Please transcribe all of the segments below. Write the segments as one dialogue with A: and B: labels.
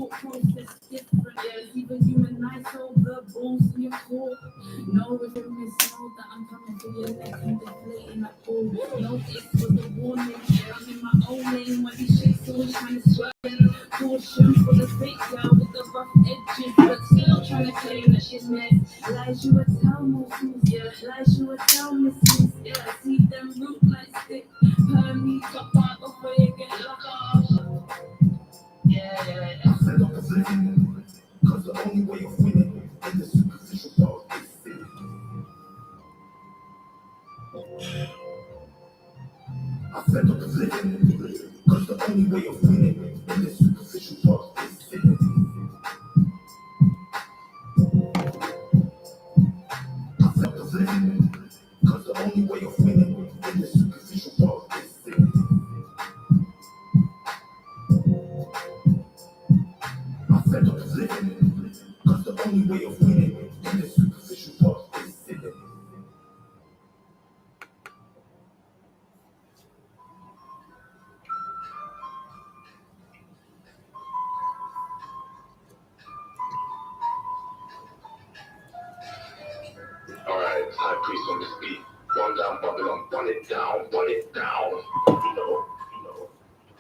A: thought process different. Yeah, it's either humanize all the bones in your core. No, if you miss, know that I'm coming for your neck and deflating that ball. No, it was a warning. Yeah, I'm in my own lane when these shakes always trying to swell. Caution for the fake girl with the rough edges, but still trying to claim that she's mad. Lies you would tell Moses, yeah. Lies you would tell Mrs. Yeah, see them root like stick. Her knees up part of where you get locked off. Yeah.
B: I fed up with living, cause the only way of winning in the superficial world is sin. I fed up with living, cause the only way of winning in the superficial world is sin. I fed up with living, cause the only way of winning in the superficial world is sin. I fed up with living, cause the only way of winning in the superficial world is sin. Alright, high priest on this beat. Run down Babylon, run it down, run it down. You know.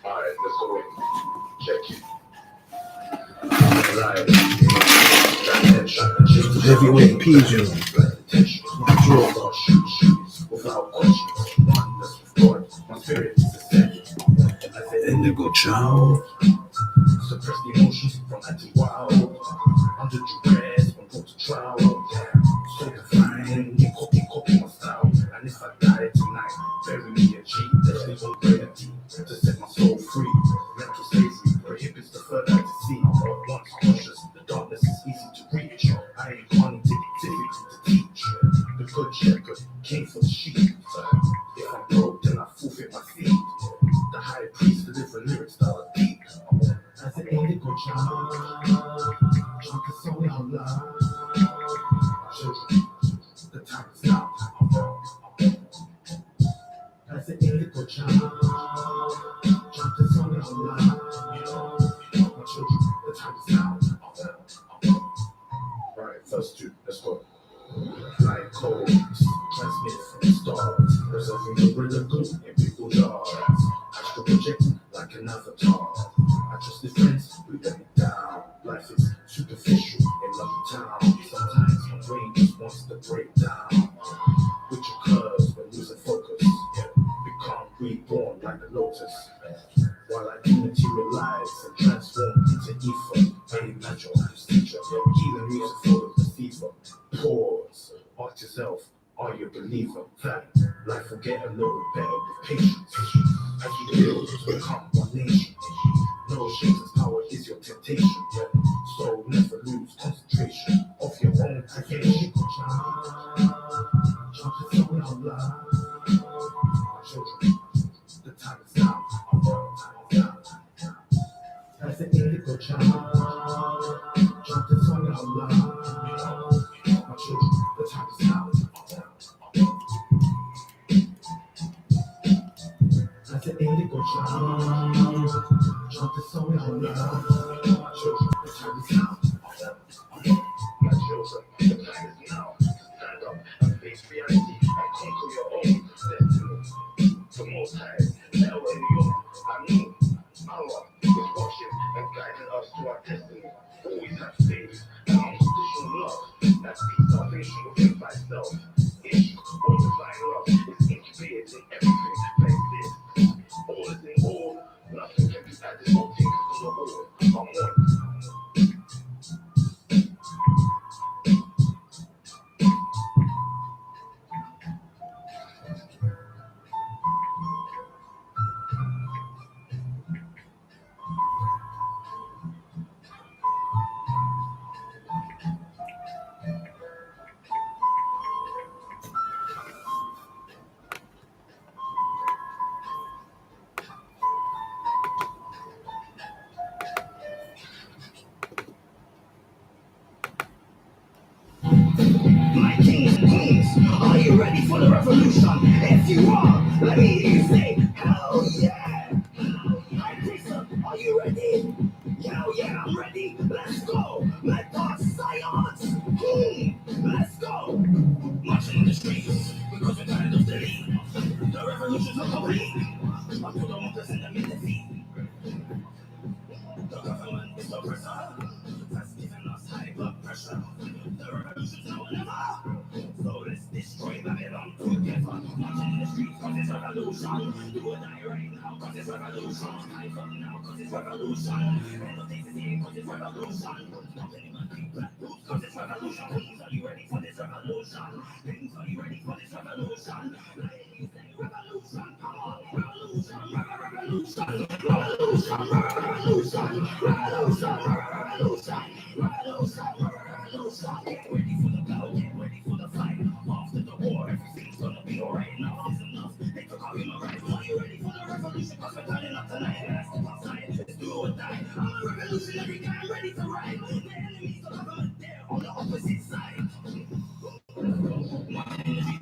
B: Alright, let's go in. Check it. Right.
C: Heavyweight pigeon.
B: Without question. Oneness with God. My spirit is ascending.
C: Indigo child.
B: Suppress the emotions from acting wild. Under duress, when brought to trial. So divine, you copy my style. And if I die tonight, bury me a G. There's no gravity to set my soul free. Mental slavery prohibits the further to see. Once conscious, the darkness is easy to reach. I ain't wanting typically to teach. The good shepherd came for the sheep. If I'm broke, then I forfeit my seed. The high priest deliver lyrics that are deep. As an indigo child, drunk a soul out loud. Children, the time is now. As an indigo child, drunk a soul out loud. My children, the time is now. Alright, first two, let's go. Like cold, transmit from the stars, preserving the rhythm in people jars. Astral projecting like an avatar. I just difference, we let it down. Life is superficial in London town. Sometimes my brain just wants to break down, which occurs when losing focus. Become reborn like the lotus. While I dematerialize and transform into ether, I imagine this teacher, healing music for the receiver. Pause, ask yourself, are you a believer that life will get a little better with patience? As you build to become one nation, no Satan's power is your temptation, so never lose concentration of your own creation. Jump to someone out loud. My children, the time is now. As an indigo child, jump to someone out loud. My children, the time is now. As an indigo child, jump to someone out loud. My children, the time is now. My children, the time is now. Stand up and face reality and conquer your own destiny. The Most High, El Elyon, Amun, Allah is watching and guiding us to our destiny. Always have faith and unconditional love. That's the salvation within thyself. Ishq or divine love is incubated in everything that exists. All is in all, nothing can be added or taken from the all. I'm one. My kings and queens, are you ready for the revolution? If you are, let me hear you say, hell yeah! My priest, are you ready? Hell yeah, I'm ready. pressure. The revolution's now never. So let's destroy Babylon together. Marching in the streets cause it's revolution. Do or die right now cause it's revolution. Rise up now cause it's revolution. End of days is here cause it's revolution. Nothing in my big black boots cause it's revolution. Kings, are you ready for this revolution? Kings, are you ready for this revolution? Ladies, say revolution. Come on, revolution, revolution, revolution, revolution, revolution, revolution, revolution, revolution. Get ready for the battle, get ready for the fight. After the war, everything's gonna be alright. Enough is enough. They took our human rights. Are you ready for the revolution? Cause we're turning up tonight. Let's step outside. Let's do or die. I'm a revolutionary guy. I'm ready to ride. The enemies of government, they're on the opposite side.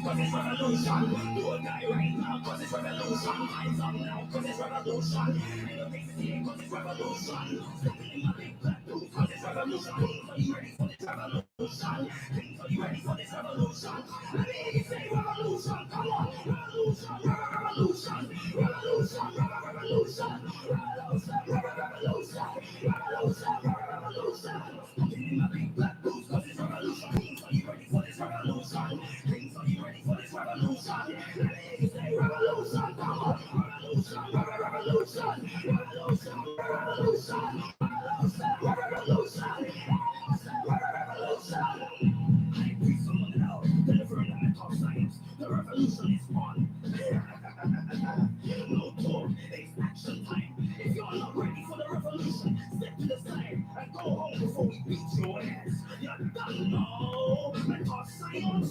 B: Cause it's revolution. Do or die right now. Cause it's revolution. Rise up now. Cause it's revolution. Ain't no things here. Cause it's revolution. Stepping in my big black boots. Cause it's revolution. Kings, are you ready for this revolution? Kings, are you ready for this revolution? Let me hear you say revolution. Come on. Revolution. Revolution. Revolution. Revolution. Revolution. Revolution. Revolution. Revolution. Stepping in my big black boots. Cause it's revolution. Kings, are you ready for this revolution? Kings, are you ready for this revolution? Let me hear you say revolution. Come on. Revolution. Revolution. Revolution. Revolution. Revolution. Revolution. I breathe someone out. Delivering the mental science. The revolution is on. No talk. It's action time. If you're not ready for the revolution, step to the side and go home before we beat your ass. You're done now. Mental science.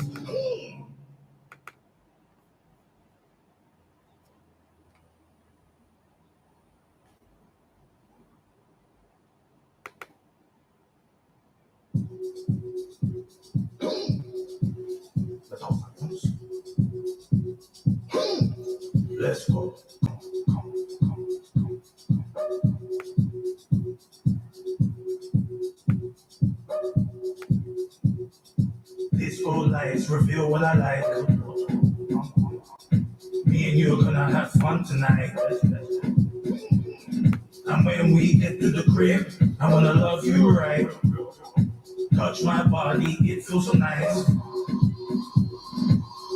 B: Let's go. Disco lights reveal what I like. Me and you are gonna have fun tonight. And when we get to the crib, I wanna love you right. Touch my body, it feels so nice.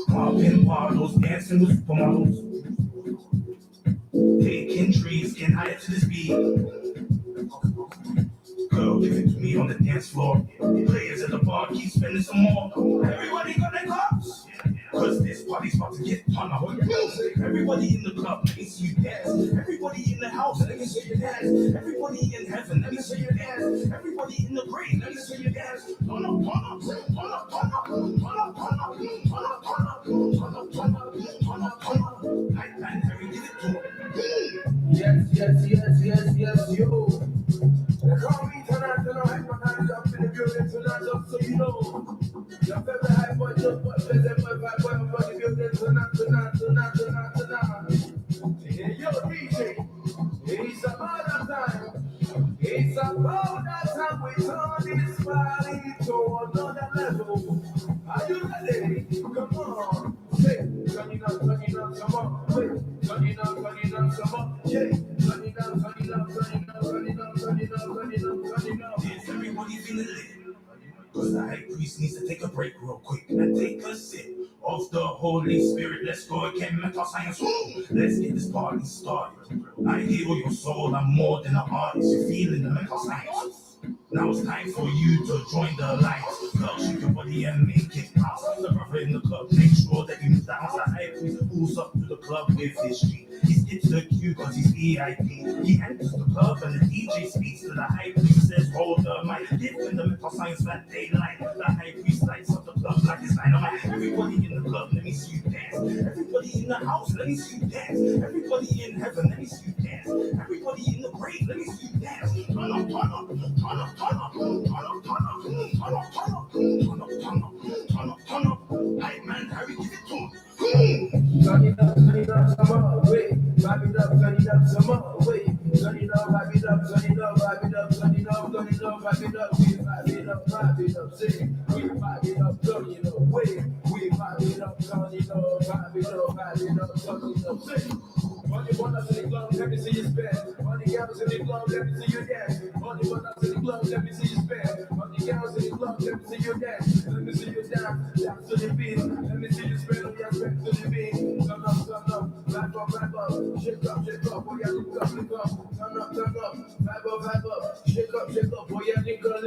B: Popping bottles, dancing with supermodels. Taking trees, getting high to this beat. Girl, give it to me on the dance floor. Players at the bar keep spending some more. Everybody got their cups. Cause this party's about to get ton of music. Everybody in the club, let me see you dance. Everybody in the house, let me see you dance. Everybody in heaven, let me see you dance. Everybody in the grave, let me see you dance. Turn up, turn up, turn up, turn up, turn up, turn up, turn up, turn up, turn up, turn up, turn up, turn up. Like man, Harry, give it to him. Yes, yes, yes, yes, yes, yo. Call me tonight, tonight, my hands up in the building tonight, just so you know. Your favorite high boy, just what they say, boy, for the building tonight. Hey, yo, DJ, it's about that time. It's about that time we turn this party to another level. Are you ready? Come on. Say, turn it up, come on. Wait, turn it up, come on. Yeah, turn it up, turn it up, turn it up, turn it up, turn it up, turn it up, turn it up. Is everybody feeling lit? Cause the high priest needs to take a break real quick and take a sip of the Holy Spirit. Let's go again, mental science. Let's get this party started. I heal your soul, I'm more than an artist. You're feeling the mental science. Now it's time for you to join the alliance. Girl, shake your body and make it bounce. The brother in the club, make sure that you move down. The high priest pulls up to the club with his G. He's into the queue cause he's VIP. He enters the club and the DJ speaks to the high priest, says, hold the mic. Give him the mental science that they like. The high priest lights up the club like it's dynamite. Everybody in the club, let me see you dance. Everybody in the house, let me see you dance. Everybody in heaven, let me see you dance. Everybody in the grave, let me see you dance. Turn up, turn up, turn up, turn up, turn up, turn up, turn up, turn up, turn up, turn up, turn up, turn up. Hey man, Harry, give it to him. Turn it up, some more, wait. Vibe it up, turn it up, some more, wait. Turn it up, vibe it up, turn it up, vibe it up, turn it up, turn it up, vibe it up, we vibe it up, say. We vibe it up, turn it up, wait. We vibe it up, turn it up, vibe Money bundles in the club, let me see you spend. Money girls in the club, let me see you dance. Money bundles in the club, let me see you spend. Money girls in the club, let me see you dance. Let me see you dance to the beat. Let me see you spend on your spend to the beat. Turn up, vibe up, shake up, boy, yeah, link up. Turn up, vibe up, shake up, boy, yeah, link up.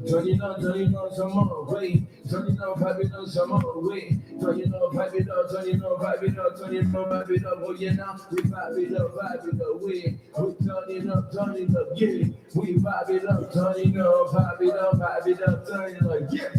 B: Turn it on some more way. Turn it on, vibe it on some more way. Turn it on, vibe it up, vibe it up, oh yeah, now we vibe it up, we turn it up, yeah. We vibe it up, turn it up, turn it up, yeah.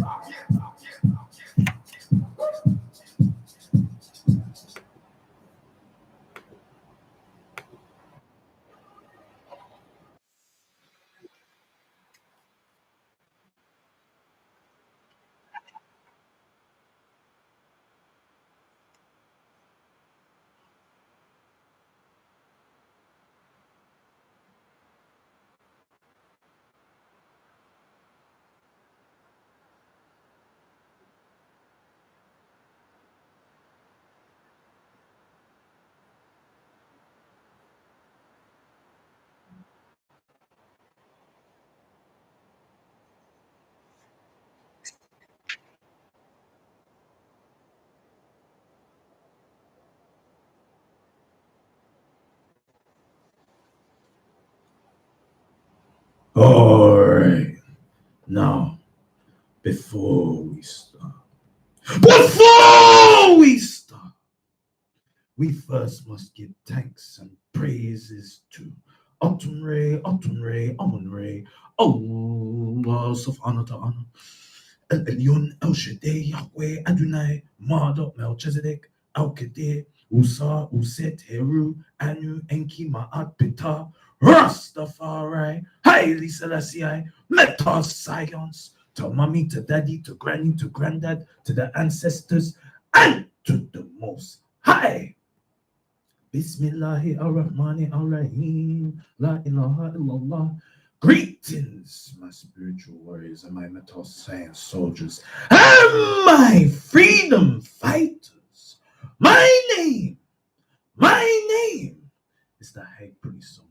C: All right. Now, before we start, we first must give thanks and praises to Amun Ray, Allah subhanahu wa ta'ala, El Elyon, El Shaddai, Yahweh, Adonai, Marduk, Melchizedek, Al Kadir, Usa, Uset, Heru, Anu, Enki, Ma'at, Ptah, Rastafari, Haile Selassie, Meta Science, to mommy, to daddy, to granny, to granddad, to the ancestors, and to the most high. Bismillahi ar-Rahmani ar-Rahim. La ilaha illallah. Greetings, my spiritual warriors and my metal science soldiers and my freedom fighters. My name is the High Priest Amun.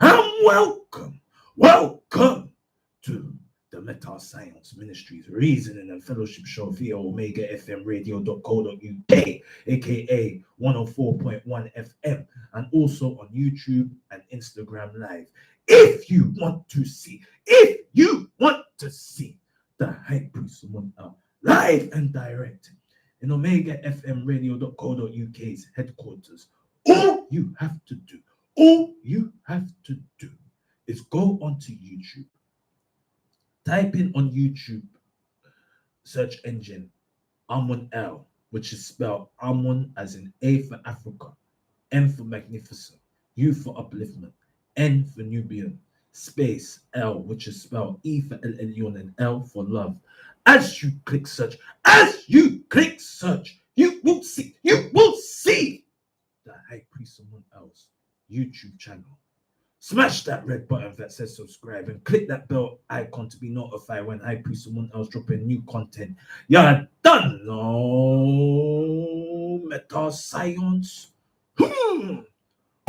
C: And welcome to the Metal Science Ministries Reasoning and Fellowship Show via Omega FM Radio.co.uk, aka 104.1 FM, and also on YouTube and Instagram Live. If you want to see the High Priest Amun live and direct in Omega FM Radio.co.uk's headquarters, all you have to do is go onto YouTube. Type in on YouTube search engine Amun L, which is spelled Amun as in A for Africa, M for magnificent, U for upliftment, N for Nubian, space L, which is spelled E for El Elyon and L for love. As you click search, you will see the High Priest Amun L's YouTube channel. Smash that red button that says subscribe and click that bell icon to be notified when High Priest Someone Else dropping new content. You're done, no meta science.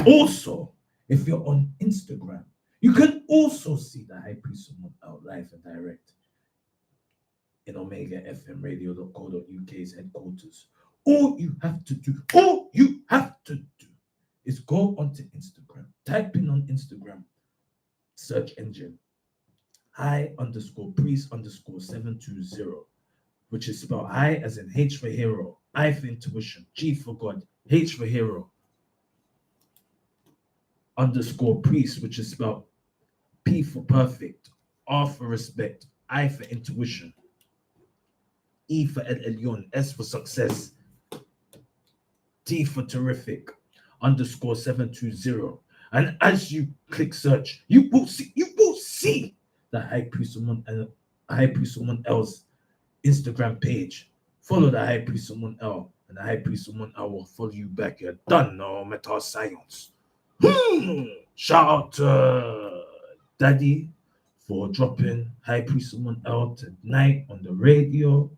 C: Also, if you're on Instagram, you can also see the High Priest Someone Else live and direct in Omega FM Radio.co.uk's headquarters. All you have to do is go onto Instagram, type in on Instagram, search engine, high_priest_720, which is spelled high as in H for hero, I for intuition, G for God, H for hero, _priest, which is spelled P for perfect, R for respect, I for intuition, E for El Elyon, S for success, T for terrific, _720. And as you click search, you will see the High Priest Someone Else Instagram page. Follow the High Priest Someone Else, and the High Priest Someone Else will follow you back. You're done, no meta science. Shout out to Daddy for dropping High Priest Someone Else tonight on the radio.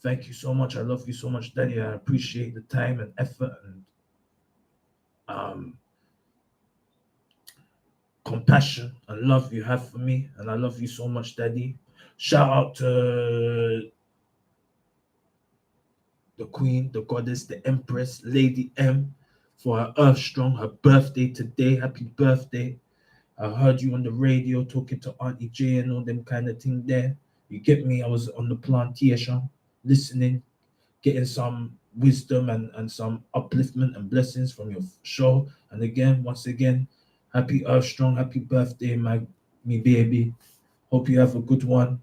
C: Thank you so much. I love you so much, Daddy. I appreciate the time and effort and um, compassion and love you have for me. And I love you so much, Daddy. Shout out to the Queen, the Goddess, the Empress, Lady M, for her Earth Strong, her birthday today. Happy birthday. I heard you on the radio talking to Auntie J and all them kind of thing there. You get me? I was on the plantation listening, getting some wisdom and some upliftment and blessings from your show. And again, once again, happy Earth Strong, happy birthday, my me baby. Hope you have a good one.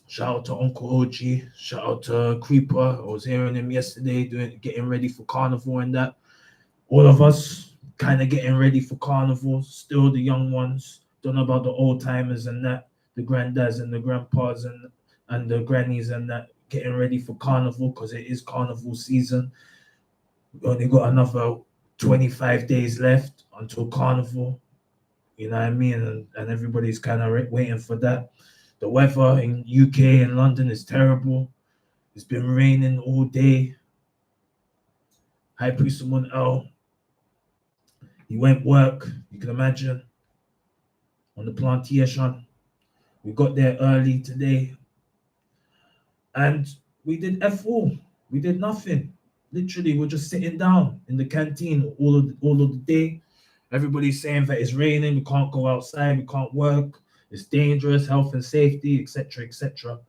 C: Shout out to Uncle OG. Shout out to Creeper. I was hearing him yesterday getting ready for carnival and that. All of us kind of getting ready for carnival. Still the young ones. Don't know about the old timers and that. The granddads and the grandpas and the grannies and that getting ready for carnival because it is carnival season. We only got another 25 days left until carnival. You know what I mean? And everybody's kind of waiting for that. The weather in UK and London is terrible. It's been raining all day. High Priest Amun L. He went work. You can imagine on the plantation. We got there early today, and we did F all. We did nothing. Literally, we're just sitting down in the canteen all of the day. Everybody's saying that it's raining. We can't go outside. We can't work. It's dangerous, health and safety, etc., etc.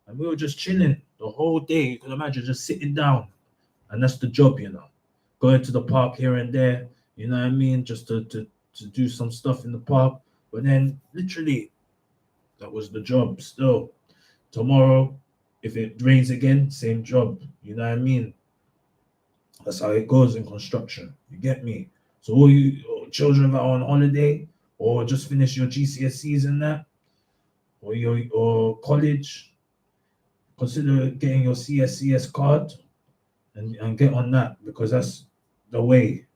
C: And we were just chilling the whole day. You can imagine just sitting down, and that's the job, you know. Going to the park here and there, you know what I mean, just to do some stuff in the park. But then, literally, that was the job. Still, tomorrow, if it rains again, same job. You know what I mean? That's how it goes in construction. You get me? So all you children that are on holiday or just finish your GCSEs and that, or college, consider getting your CSCS card and get on that because that's the way.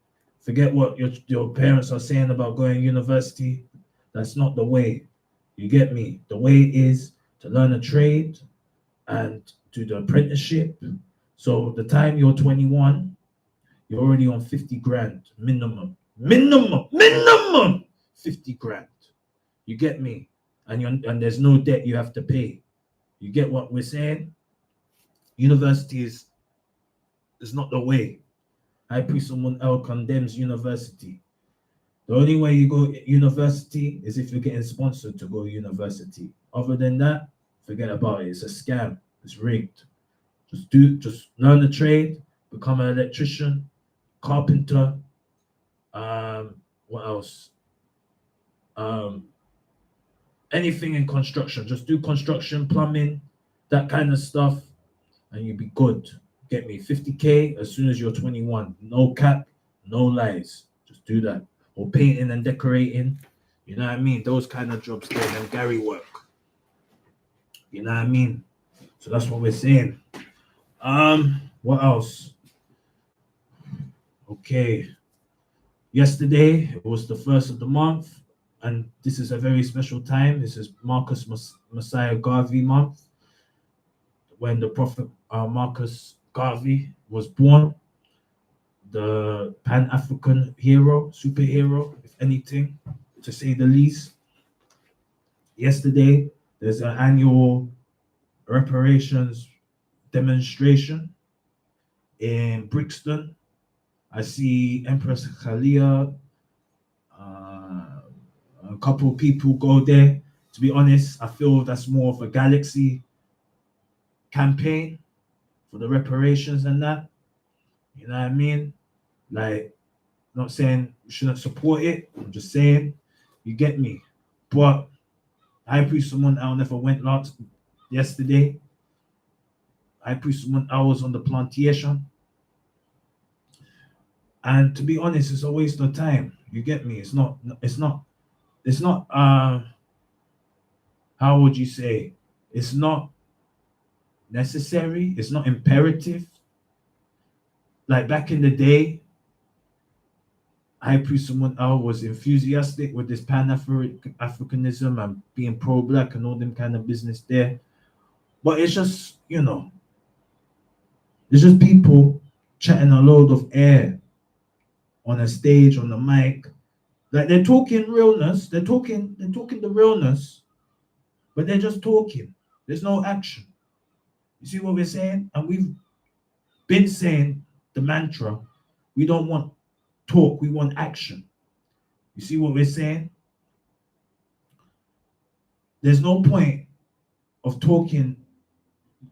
C: Forget what your parents are saying about going to university. That's not the way. You get me? The way is to learn a trade and do the apprenticeship. So the time you're 21, you're already on 50 grand minimum. Minimum 50 grand. You get me? And there's no debt you have to pay. You get what we're saying? University is not the way. High Priest Someone L condemns university. The only way you go university is if you're getting sponsored to go university. Other than that, forget about it. It's a scam. It's rigged. Just learn the trade, become an electrician, carpenter. What else? Anything in construction. Just do construction, plumbing, that kind of stuff, and you'll be good. Get me 50K as soon as you're 21. No cap, no lies. Just do that. Or painting and decorating. You know what I mean? Those kind of jobs there, them Gary work. You know what I mean? So that's what we're saying. What else? Okay. Yesterday it was the first of the month, and this is a very special time. This is Marcus Messiah Garvey month, when the Prophet Marcus Garvey was born, the Pan-African hero, superhero, if anything, to say the least. Yesterday, there's an annual reparations demonstration in Brixton. I see Empress Khalia, a couple of people go there. To be honest, I feel that's more of a galaxy campaign for the reparations and that. You know what I mean? Like, not saying we shouldn't support it. I'm just saying, you get me. But High Priest Someone L never went yesterday. High Priest Someone L was on the plantation. And to be honest, it's a waste of time. You get me? It's not how would you say? It's not necessary. It's not imperative. Like back in the day, High Priest Someone L was enthusiastic with this Pan-Africanism and being pro-black and all them kind of business there. But it's just, it's just people chatting a load of air on a stage, on the mic. Like they're talking realness, they're talking the realness, but they're just talking. There's no action. You see what we're saying? And we've been saying the mantra, we don't want talk, we want action. You see what we're saying? There's no point of talking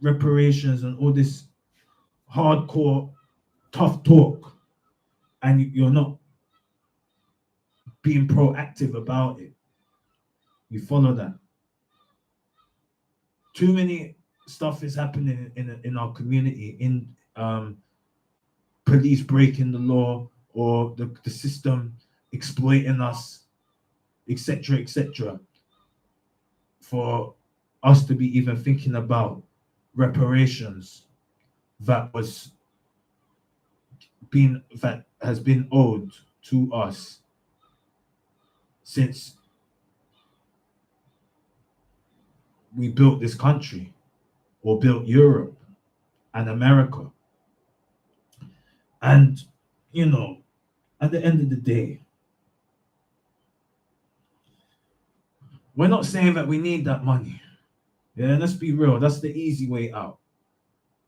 C: reparations and all this hardcore tough talk and you're not being proactive about it. You follow that? Too many stuff is happening in our community, in police breaking the law or the system exploiting us, etc., etc., for us to be even thinking about reparations that was that has been owed to us since we built this country or built Europe and America. And at the end of the day, we're not saying that we need that money. Yeah, let's be real. That's the easy way out.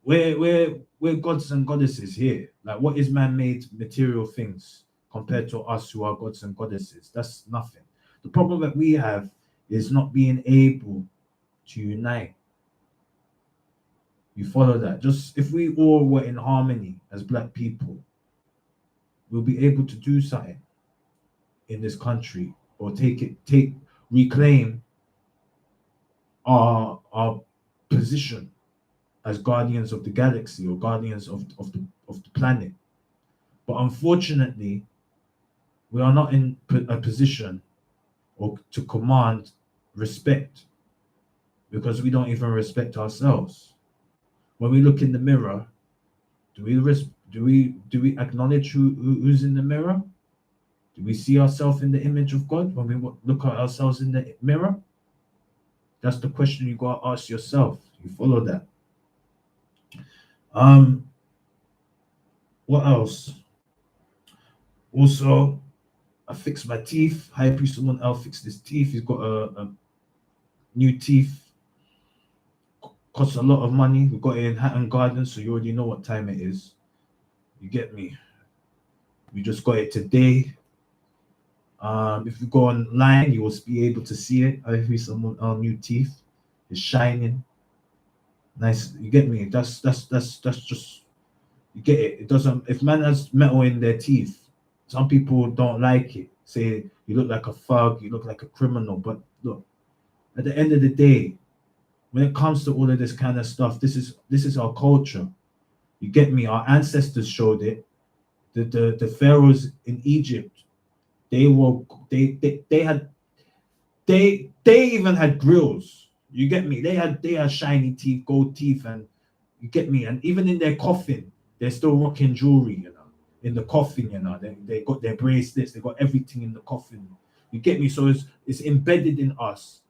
C: We're gods and goddesses here. Like, what is man-made material things compared to us who are gods and goddesses? That's nothing. The problem that we have is not being able to unite. You follow that? Just if we all were in harmony as black people, we'll be able to do something in this country or reclaim our position as guardians of the galaxy or guardians of the planet. But unfortunately, we are not in a position or to command respect because we don't even respect ourselves. When we look in the mirror, do we acknowledge who's in the mirror? Do we see ourselves in the image of God when we look at ourselves in the mirror? That's the question you gotta ask yourself. You follow that? What else? Also, I fixed my teeth. High priest someone else fixed his teeth. He's got a new teeth. Costs a lot of money. We got it in Hatton Gardens, so you already know what time it is. You get me? We just got it today. If you go online, you will be able to see it. High priest someone else new teeth. It's shining. Nice. You get me? That's just, you get it. It doesn't. If man has metal in their teeth, some people don't like it. Say you look like a thug, you look like a criminal. But look, at the end of the day, when it comes to all of this kind of stuff, this is our culture. You get me? Our ancestors showed it. The pharaohs in Egypt, they even had grills. You get me? They had shiny teeth, gold teeth, and you get me? And even in their coffin, they're still rocking jewelry, in the coffin, they got their bracelets, they got everything in the coffin. You get me? So it's embedded in us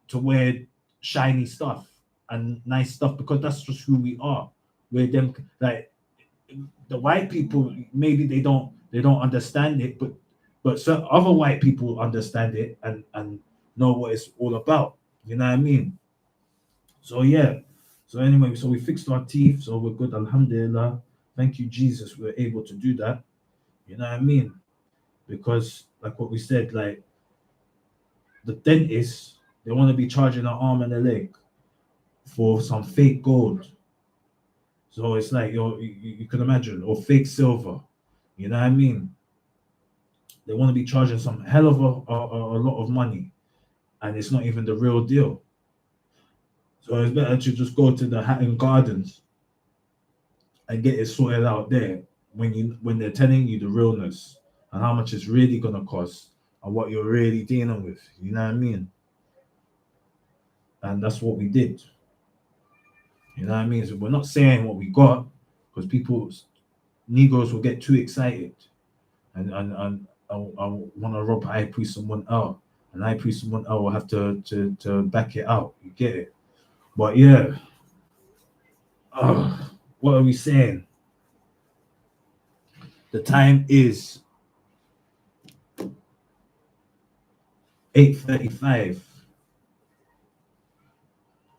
C: to wear shiny stuff and nice stuff because that's just who we are. We're them, like the white people, maybe they don't understand it, but some other white people understand it and know what it's all about. You know what I mean? So yeah. So anyway, so we fixed our teeth, so we're good. Alhamdulillah. Thank you, Jesus. We're able to do that. You know what I mean? Because like what we said, like the dentists, they want to be charging an arm and a leg for some fake gold. So it's like you can imagine, or fake silver. You know what I mean? They want to be charging some hell of a lot of money, and it's not even the real deal. So it's better to just go to the Hatton Gardens and get it sorted out there when they're telling you the realness and how much it's really gonna cost and what you're really dealing with. You know what I mean? And that's what we did. You know what I mean? So we're not saying what we got because Negroes will get too excited and I want to rob high priest someone out, and high priest someone else will have to back it out. You get it? But yeah, what are we saying? The time is 8:35.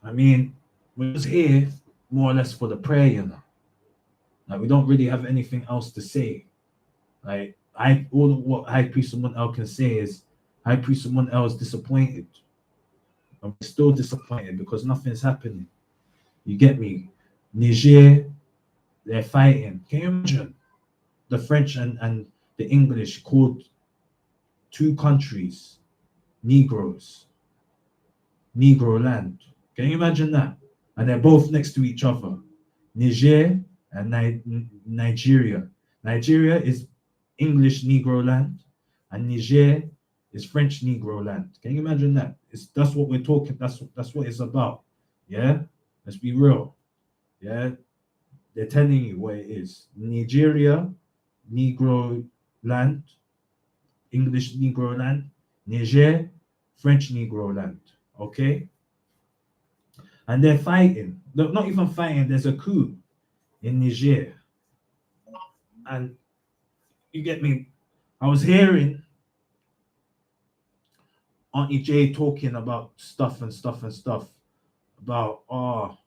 C: I mean, we're just here more or less for the prayer, you know. Like we don't really have anything else to say. Like I all what High Priest someone else can say is High Priest someone else disappointed. I'm still disappointed because nothing's happening. You get me? Niger, they're fighting. Can you imagine? The French and the English called two countries Negroes, Negro land. Can you imagine that? And they're both next to each other. Niger and Nigeria. Nigeria is English Negro land, and Niger is French Negro land. Can you imagine that? That's what we're talking. That's what it's about. Yeah, let's be real. Yeah, they're telling you what it is. Nigeria, Negro land, English Negro land. Niger, French Negro land. Okay, and they're fighting. They're not even fighting. There's a coup in Niger, and you get me. I was hearing Auntie J talking about stuff and stuff and stuff about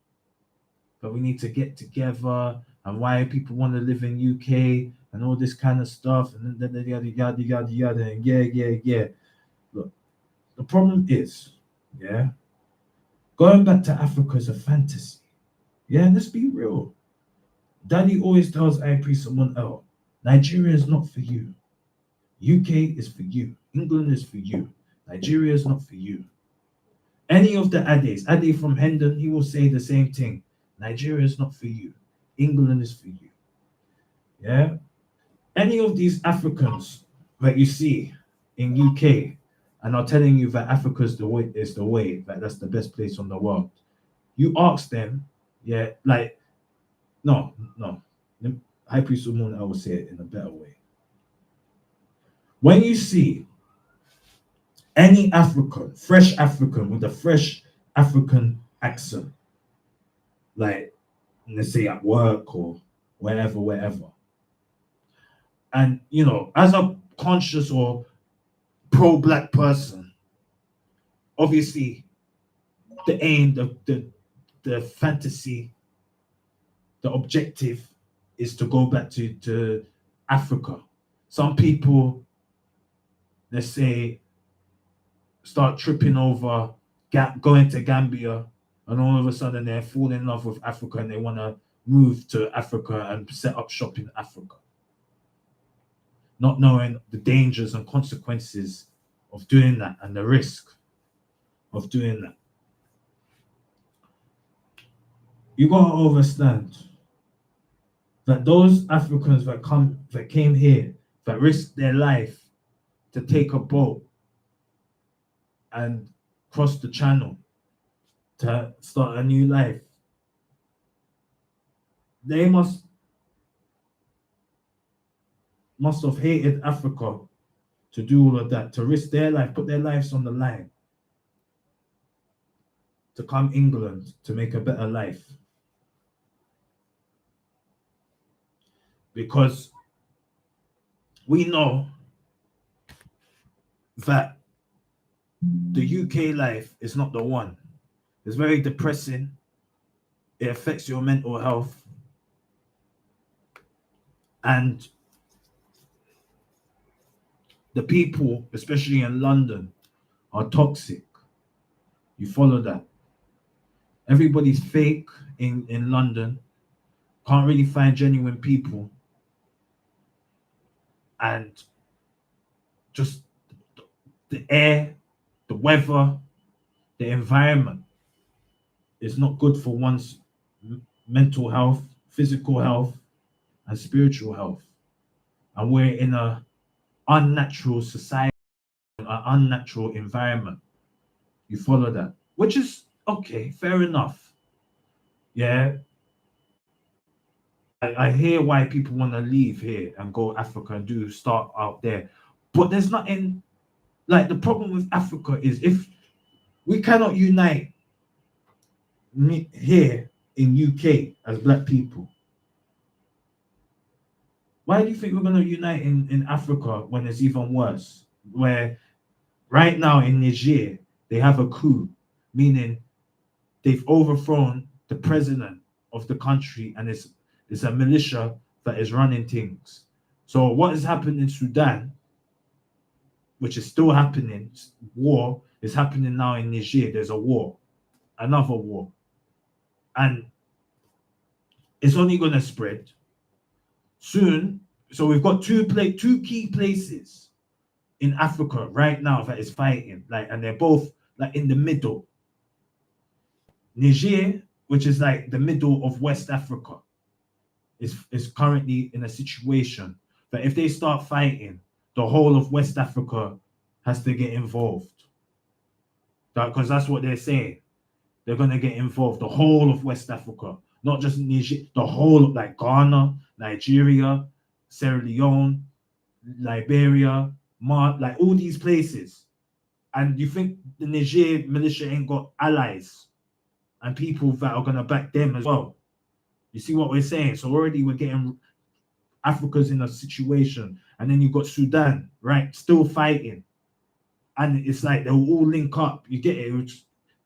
C: but we need to get together and why people want to live in UK and all this kind of stuff and then yada yada yada yada and yeah. Look, the problem is, yeah, going back to Africa is a fantasy. Yeah, let's be real. Daddy always tells I pre someone else, Nigeria is not for you. UK is for you. England is for you. Nigeria is not for you. Any of the Ade from Hendon, he will say the same thing. Nigeria is not for you. England is for you. Yeah. Any of these Africans that you see in UK and are telling you that Africa is the way, that that's the best place on the world. You ask them, yeah, like no. High Priest Amun, I will say it in a better way. When you see any African, fresh African with a fresh African accent, like let's say at work or wherever. And as a conscious or pro-black person, obviously the aim, the fantasy, the objective is to go back to Africa. Some people, let's say, start tripping over going to Gambia, and all of a sudden they fall in love with Africa and they want to move to Africa and set up shop in Africa, not knowing the dangers and consequences of doing that and the risk of doing that. You gotta understand that those Africans that came here, that risked their life to take a boat and cross the channel to start a new life, they must have hated Africa to do all of that, to risk their life, put their lives on the line, to come England to make a better life. Because we know that the UK life is not the one. It's very depressing. It affects your mental health. And the people, especially in London, are toxic. You follow that. Everybody's fake in London. Can't really find genuine people. And just the air, the weather, the environment is not good for one's mental health, physical health, and spiritual health. And we're in an unnatural society, an unnatural environment. You follow that, which is okay, fair enough. Yeah, I hear why people want to leave here and go Africa and start out there, but there's nothing like the problem with Africa is if we cannot unite here in UK as black people. Why do you think we're going to unite in Africa when it's even worse? Where right now in Niger, they have a coup, meaning they've overthrown the president of the country, and it's a militia that is running things. So what has happened in Sudan, which is still happening, war is happening now in Niger. There's a war, another war, and it's only going to spread soon. So we've got two key places in Africa right now that is fighting, like, and they're both like in the middle. Niger, which is like the middle of West Africa, is currently in a situation that if they start fighting, the whole of West Africa has to get involved. Because that's what they're saying. They're gonna get involved. The whole of West Africa, not just Niger, the whole of like Ghana, Nigeria, Sierra Leone, Liberia, like all these places. And you think the Niger militia ain't got allies and people that are gonna back them as well? You see what we're saying? So already we're getting Africa's in a situation, and then you've got Sudan, right, still fighting, and it's like they'll all link up. You get it?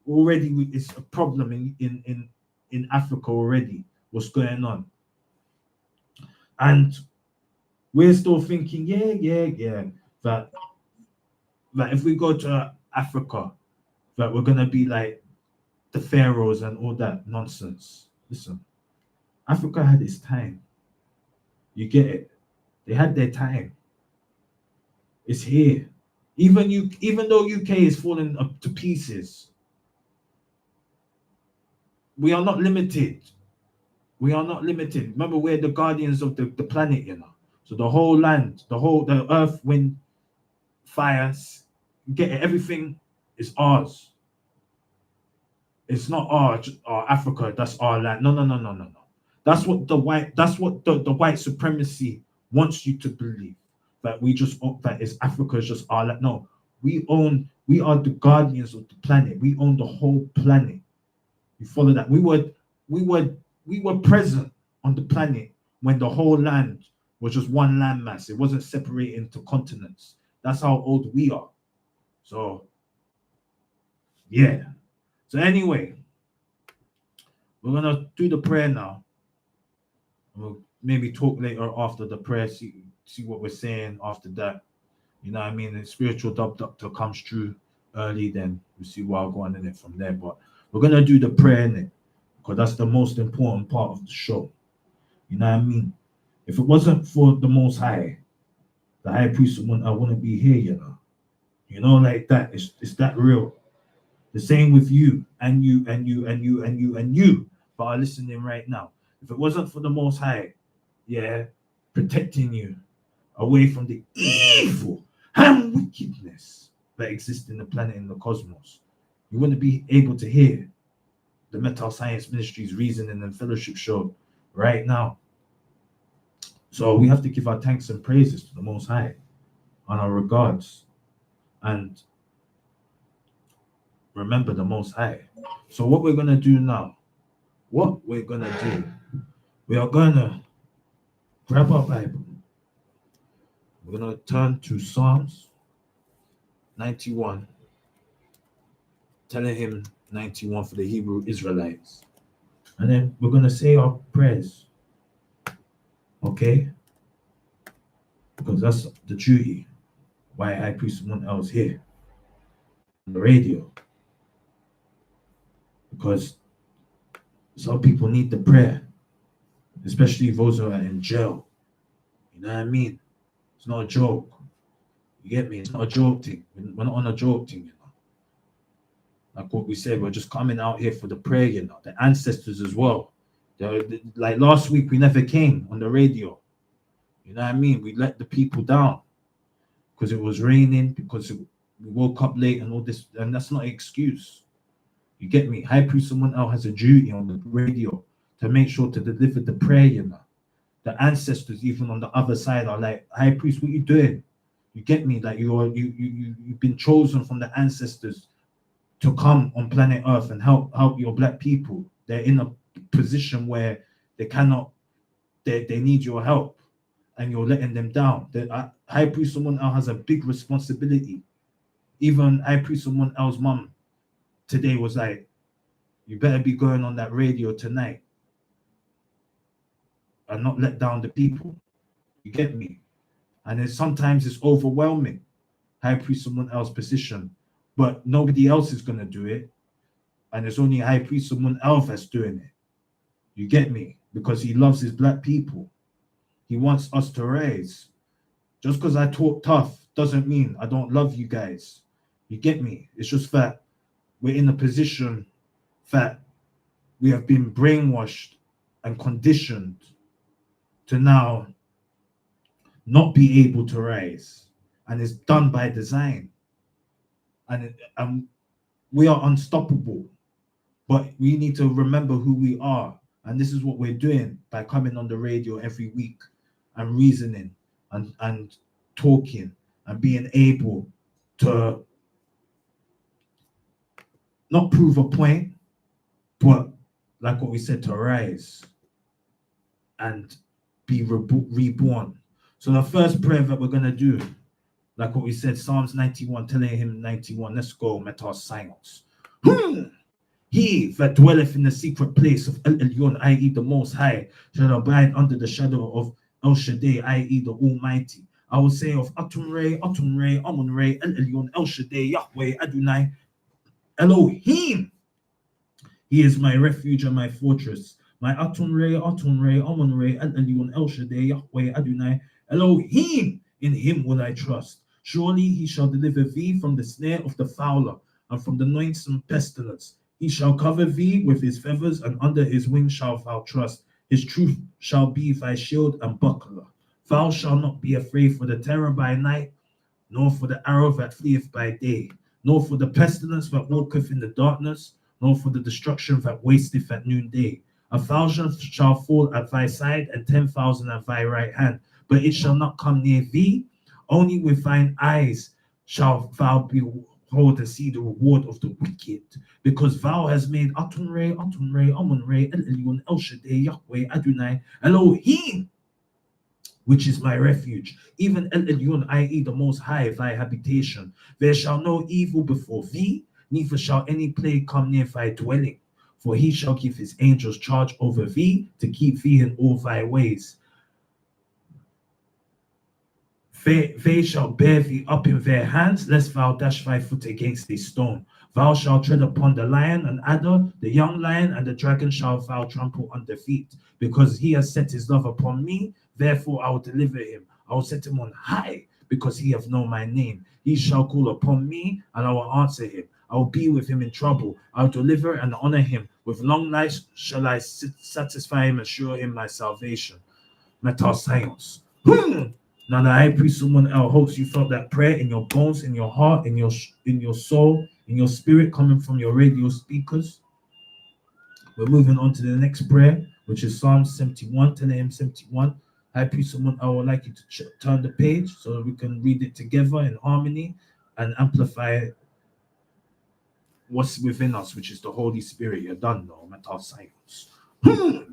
C: Already, it's a problem in Africa already. What's going on? And we're still thinking, that if we go to Africa, that we're gonna be like the pharaohs and all that nonsense. Listen, Africa had its time. You get it? They had their time. It's here. Even though UK is falling up to pieces, we are not limited. We are not limited. Remember, we're the guardians of the planet, you know. So the whole land, the earth, wind, fires, get it, everything is ours. It's not our Africa, that's our land. No. That's what the white supremacy wants you to believe. That that is Africa is just our land. No, we are the guardians of the planet. We own the whole planet. You follow that? We were present on the planet when the whole land was just one landmass. It wasn't separated into continents. That's how old we are. So yeah. So anyway, we're gonna do the prayer now. We'll maybe talk later after the prayer, see what we're saying after that. You know what I mean? The spiritual doctor comes through early, then we see what I'll go on in it from there. But we're gonna do the prayer in it, because that's the most important part of the show. You know what I mean? If it wasn't for the Most High, the High Priest, I wouldn't be here, you know. You know, like that. It's that real. The same with you and you and you and you and you and you that are listening right now. If it wasn't for the Most High, protecting you away from the evil and wickedness that exists in the planet, in the cosmos, you wouldn't be able to hear the Metal Science Ministries Reasoning and Fellowship show right now. So we have to give our thanks and praises to the Most High and our regards, and remember the Most High. So what we're gonna do now, we are gonna grab our Bible. We're gonna turn to Psalms 91, telling him 91 for the Hebrew Israelites, and then we're gonna say our prayers. Okay? Because that's the duty. Why High Priest someone else here on the radio. Because some people need the prayer, especially those who are in jail. You know what I mean? It's not a joke. You get me? It's not a joke thing. We're not on a joke thing, you know. Like what we said, we're just coming out here for the prayer, you know. The ancestors as well. Like last week, we never came on the radio. You know what I mean? We let the people down because it was raining, because we woke up late and all this, and that's not an excuse. You get me? High Priest someone else has a duty on the radio to make sure to deliver the prayer, you know. The ancestors, even on the other side, are like, High Priest, what you doing? You get me? Like you've been chosen from the ancestors to come on planet Earth and help your black people. They're in a position where they cannot, they need your help, and you're letting them down. The High Priest someone else has a big responsibility. Even High Priest someone else's mum today was like, you better be going on that radio tonight and not let down the people. You get me? And sometimes it's overwhelming. High Priest someone else's position, but nobody else is gonna do it, and it's only High Priest someone else that's doing it. You get me? Because he loves his black people. He wants us to rise. Just because I talk tough doesn't mean I don't love you guys. You get me? It's just that we're in a position that we have been brainwashed and conditioned to now not be able to rise. And it's done by design. And we are unstoppable. But we need to remember who we are. And this is what we're doing by coming on the radio every week and reasoning and talking and being able to not prove a point, but like what we said, to rise and be reborn. So the first prayer that we're going to do, like what we said, Psalms 91, telling him 91, let's go, meta science. He that dwelleth in the secret place of El Elyon, i.e. the Most High, shall abide under the shadow of El Shaddai, i.e. the Almighty. I will say of Amun Re, El Elyon, El Shaddai, Yahweh, Adonai, Elohim. He is my refuge and my fortress. My Amun Re, Amun Re, El Elyon, El Shaddai, Yahweh, Adonai, Elohim. In him will I trust. Surely he shall deliver thee from the snare of the fowler and from the noisome pestilence. He shall cover thee with his feathers, and under his wings shalt thou trust. His truth shall be thy shield and buckler. Thou shalt not be afraid for the terror by night, nor for the arrow that fleeth by day, nor for the pestilence that walketh in the darkness, nor for the destruction that wasteth at noonday. 1,000 shall fall at thy side, and 10,000 at thy right hand, but it shall not come near thee. Only with thine eyes shalt thou behold and see the reward of the wicked, because thou hast made Amun Re, Amun Re, El Elyon, El Shaddai, Yahweh, Adonai, Elohim, which is my refuge, even El Elyon, i.e. the Most High, thy habitation. There shall no evil befall thee, neither shall any plague come near thy dwelling. For he shall give his angels charge over thee, to keep thee in all thy ways. They shall bear thee up in their hands, lest thou dash thy foot against a stone. Thou shalt tread upon the lion and adder, the young lion and the dragon shalt thou trample under feet. Because he has set his love upon me, therefore I will deliver him. I will set him on high, because he hath known my name. He shall call upon me, and I will answer him. I will be with him in trouble. I will deliver and honor him. With long life shall I satisfy him and show him my salvation. Meta science. Now the high priest, someone else, hopes you felt that prayer in your bones, in your heart, in your soul, in your spirit, coming from your radio speakers. We're moving on to the next prayer, which is Psalm 71, 10 a.m. 71. High priest, someone I would like you to turn the page so that we can read it together in harmony and amplify what's within us, which is the Holy Spirit. You're done now, meta science.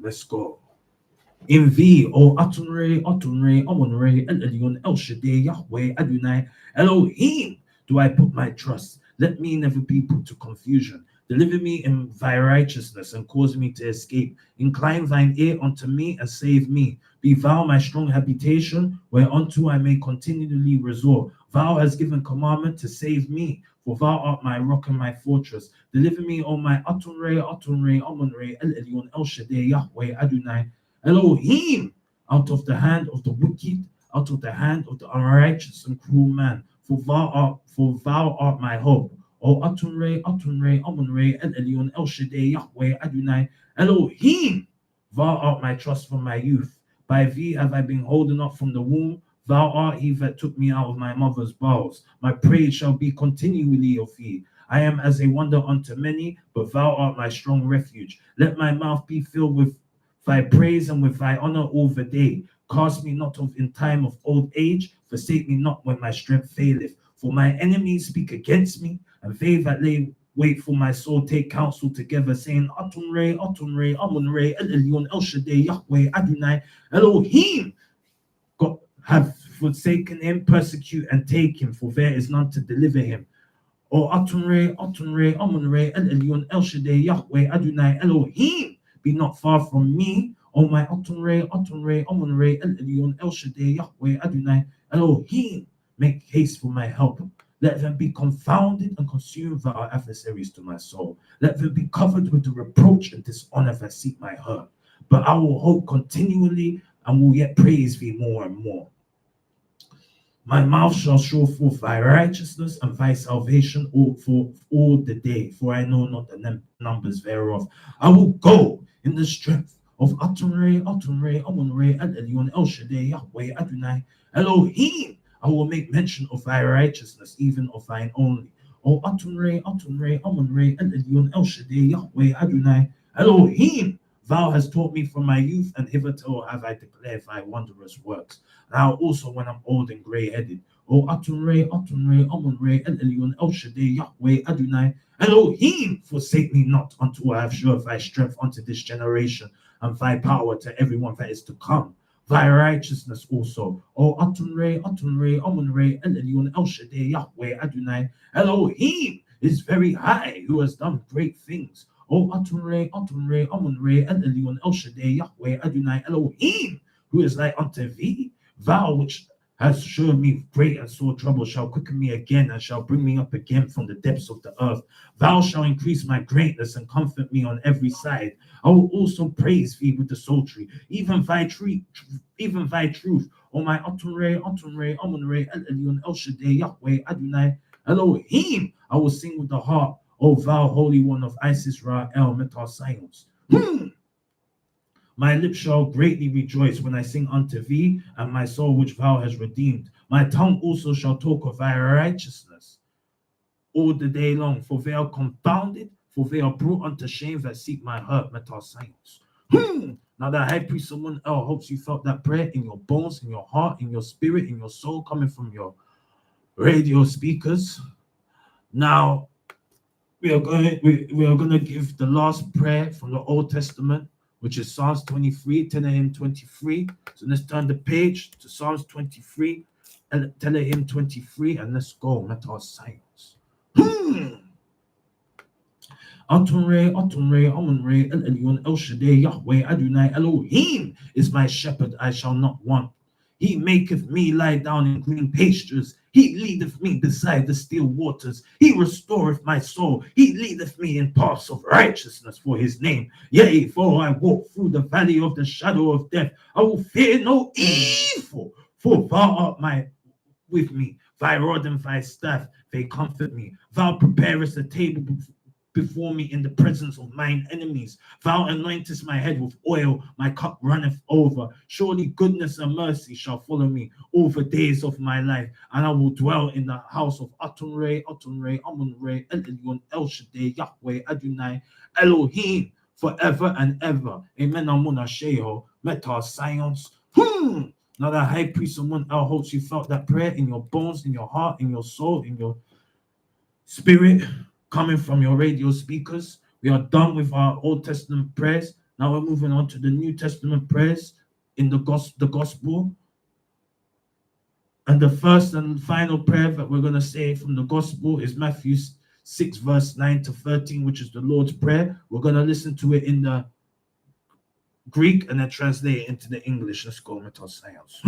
C: Let's go. In thee, O Amun Re, Amun Re, El Elyon, El Shaddai, Yahweh, Adonai, Elohim, do I put my trust. Let me never be put to confusion. Deliver me in thy righteousness and cause me to escape. Incline thine ear unto me and save me. Be thou my strong habitation, whereunto I may continually resort. Thou hast given commandment to save me, for thou art my rock and my fortress. Deliver me, O my Amun Re, Amun Re, El Elyon, El Shaddai, Yahweh, Adonai, Elohim, out of the hand of the wicked, out of the hand of the unrighteous and cruel man. For thou art my hope. O Amun Re, Amun Re, El Elyon, El Shaddai, Yahweh, Adonai, Elohim, thou art my trust from my youth. By thee have I been holden up from the womb. Thou art he that took me out of my mother's bowels. My praise shall be continually of thee. I am as a wonder unto many, but thou art my strong refuge. Let my mouth be filled with thy praise and with thy honor all the day. Cast me not off in time of old age, forsake me not when my strength faileth. For my enemies speak against me, and they that lay Wait for my soul, take counsel together, saying, Atun Re, Amun Re, El Elyon, El Shaddai, Yahweh, Adonai, Elohim. God have forsaken him, persecute and take him, for there is none to deliver him. O Atunre, Amunre, El Elyon, El Shaddai, Yahweh, Adonai, Elohim, be not far from me. O my Atunre, Amunre, El Elyon, El Shaddai, Yahweh, Adonai, Elohim, make haste for my help. Let them be confounded and consumed that are adversaries to my soul. Let them be covered with the reproach and dishonor that seek my hurt. But I will hope continually and will yet praise thee more and more. My mouth shall show forth thy righteousness and thy salvation for all the day, for I know not the numbers thereof. I will go in the strength of Atunre, Amunre, El Elyon, El Shaddai, Yahweh, Adonai, Elohim. I will make mention of thy righteousness, even of thine only. O Atunre, Amunre, El Elyon, El Shaddai, Yahweh, Adonai, Elohim. Thou hast taught me from my youth, and hitherto have I declared thy wondrous works. Now also when I'm old and grey-headed. O Atunre, Amunre, El Elyon, El Shaddai, Yahweh, Adonai, Elohim, forsake me not until I have showed thy strength unto this generation, and thy power to everyone that is to come. Thy righteousness also. O Atunre, Amunre, El Elyon, El Shaddai, Yahweh, Adonai, Elohim is very high, who has done great things. O Atunre, Amunre, El Elyon, El Shaddai, Yahweh, Adonai, Elohim, who is like unto thee? Thou which hast shown me great and sore trouble shall quicken me again and shall bring me up again from the depths of the earth. Thou shalt increase my greatness and comfort me on every side. I will also praise thee with the psaltery, even thy truth. O my Atunre, Amunre, El Elyon, El Shaddai, Yahweh, Adonai, Elohim. I will sing with the harp, O thou Holy One of Isis, Ra, El, Metar, Sions. My lips shall greatly rejoice when I sing unto thee, and my soul which thou hast redeemed. My tongue also shall talk of thy righteousness all the day long, for they are confounded, for they are brought unto shame that seek my hurt, Metar Science. Now the high priest, someone else, hopes you felt that prayer in your bones, in your heart, in your spirit, in your soul, coming from your radio speakers. Now we are going to give the last prayer from the Old Testament, which is Psalms 23, Tehillim 23. So let's turn the page to Psalms 23, and Tehillim 23, and let's go. Metal science. Atunre, Amunre, El Elyon, El Shaddai, Yahweh, Adonai, Elohim is my shepherd, I shall not want. He maketh me lie down in green pastures. He leadeth me beside the still waters. He restoreth my soul. He leadeth me in paths of righteousness for his name. Yea, for I walk through the valley of the shadow of death, I will fear no evil, for thou art with me. Thy rod and thy staff, they comfort me. Thou preparest a table before me in the presence of mine enemies. Thou anointest my head with oil, my cup runneth over. Surely goodness and mercy shall follow me all the days of my life, and I will dwell in the house of Atunre, Amunre, El Elyon, El Shaddai, Yahweh, Adonai, Elohim, forever and ever. Amen. Amun Asheho, Metar Science. Now the high priest Amun El hopes you felt that prayer in your bones, in your heart, in your soul, in your spirit, coming from your radio speakers. We are done with our Old Testament prayers. Now we're moving on to the New Testament prayers in the gospel. And the first and final prayer that we're going to say from the gospel is Matthew 6, verse 9 to 13, which is the Lord's Prayer. We're going to listen to it in the Greek and then translate it into the English. Let's go, Metal Science.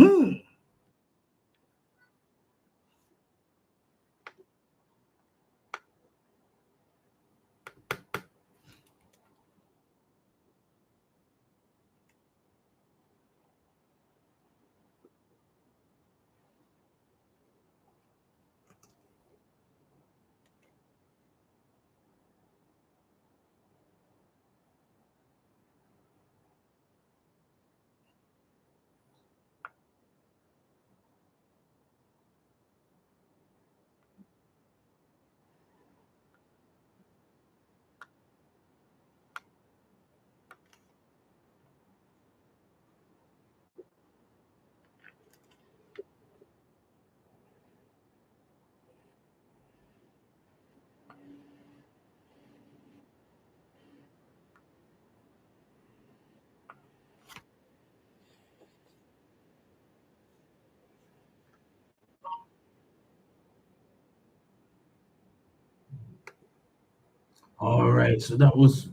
C: All right, so that was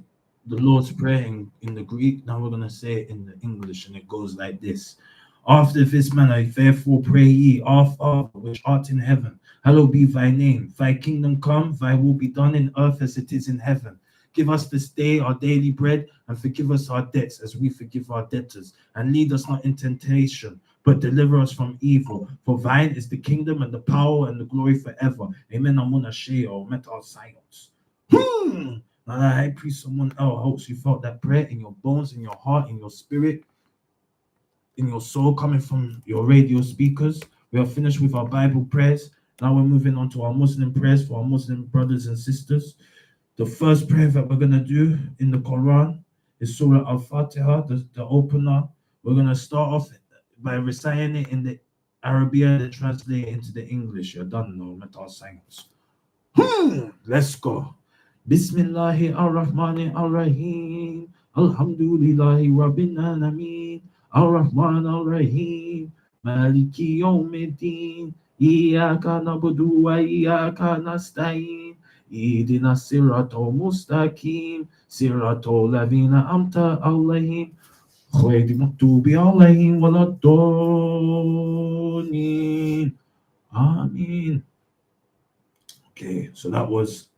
C: the Lord's Prayer in the Greek. Now we're going to say it in the English, and it goes like this. After this manner, therefore pray ye, Our Father, which art in heaven, hallowed be thy name. Thy kingdom come, thy will be done in earth as it is in heaven. Give us this day our daily bread, and forgive us our debts as we forgive our debtors. And lead us not in temptation, but deliver us from evil. For thine is the kingdom and the power and the glory forever. Amen. Amun Asheo, met our silence. And I pray someone else hopes you felt that prayer in your bones, in your heart, in your spirit, in your soul, coming from your radio speakers. We are finished with our Bible prayers. Now we're moving on to our Muslim prayers for our Muslim brothers and sisters. The first prayer that we're going to do in the Quran is Surah Al-Fatiha, the opener. We're going to start off by reciting it in the Arabic and then translate it into the English. You're done now, metal science. Let's go. Bismillahi ar-Rahmani ar-Rahim. Alhamdulillahi Rabbil Alameen. Ar-Rahman ar-Rahim. Maliki Yawmiddin. Iyaka na'budu wa iyaka nasta'in. Ihdina siratal mustaqim. Siratal ladhina amta alayhim. Khayril maghdubi alayhim waladdallin. Amin. Okay, so that was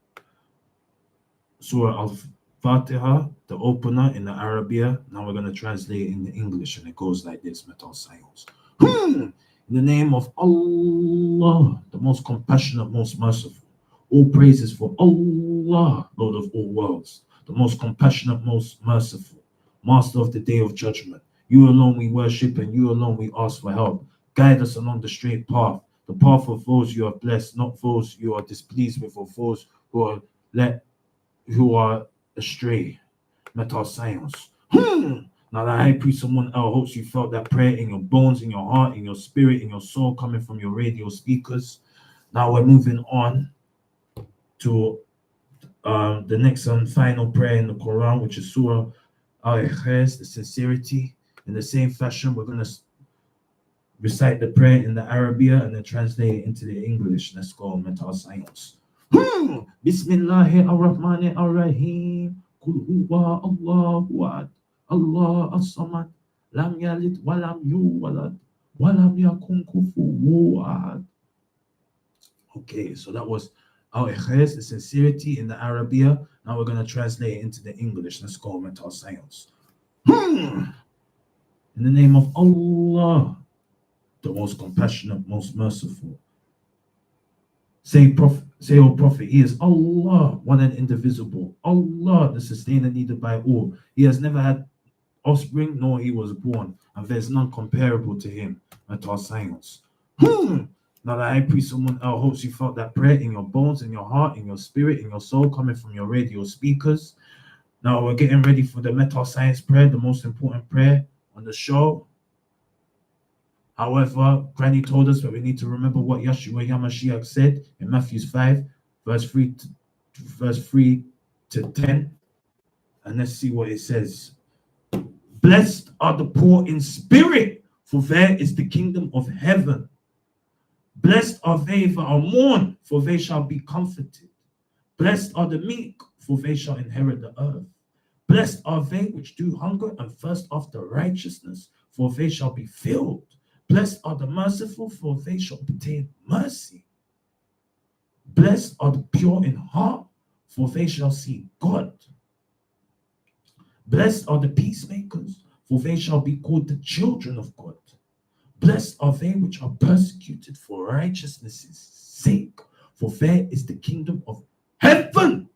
C: Surah Al-Fatiha, the opener in the Arabia. Now we're going to translate it in the English, and it goes like this, metal science. In the name of Allah, the most compassionate, most merciful. All praises for Allah, Lord of all worlds, the most compassionate, most merciful, Master of the day of judgment. You alone we worship, and you alone we ask for help. Guide us along the straight path, the path of those you have blessed, not those you are displeased with, or those who are astray. Metal science. Now that I pray someone else hopes you felt that prayer in your bones, in your heart, in your spirit, in your soul, coming from your radio speakers. Now we're moving on to the next and final prayer in the Quran, which is Surah Al-Ikhlas, the sincerity. In the same fashion, we're going to recite the prayer in the Arabia and then translate it into the English. Let's go, metal science. Bismillahir Rahmanir Rahim. Kul huwa Allahu ahad. Allah as-samad. Lam yalid wa lam yulad wa lam yakun kufuwan ahad. Okay, so that was Al-Ikhlas, the sincerity in the Arabia. Now we're going to translate it into the English. Let's go, metal science. In the name of Allah, the most compassionate, most merciful. Say, O Prophet, He is Allah, one and indivisible. Allah, the sustainer needed by all. He has never had offspring, nor he was born, and there's none comparable to him. Metal science. Now that I pray someone else hopes you felt that prayer in your bones, in your heart, in your spirit, in your soul, coming from your radio speakers. Now we're getting ready for the metal science prayer, the most important prayer on the show. However, Granny told us that we need to remember what Yeshua Yamashiach said in Matthew 5, verse 3 to 10. And let's see what it says. Blessed are the poor in spirit, for there is the kingdom of heaven. Blessed are they that are mourn, for they shall be comforted. Blessed are the meek, for they shall inherit the earth. Blessed are they which do hunger and thirst after righteousness, for they shall be filled. Blessed are the merciful, for they shall obtain mercy. Blessed are the pure in heart, for they shall see God. Blessed are the peacemakers, for they shall be called the children of God. Blessed are they which are persecuted for righteousness' sake, for there is the kingdom of heaven.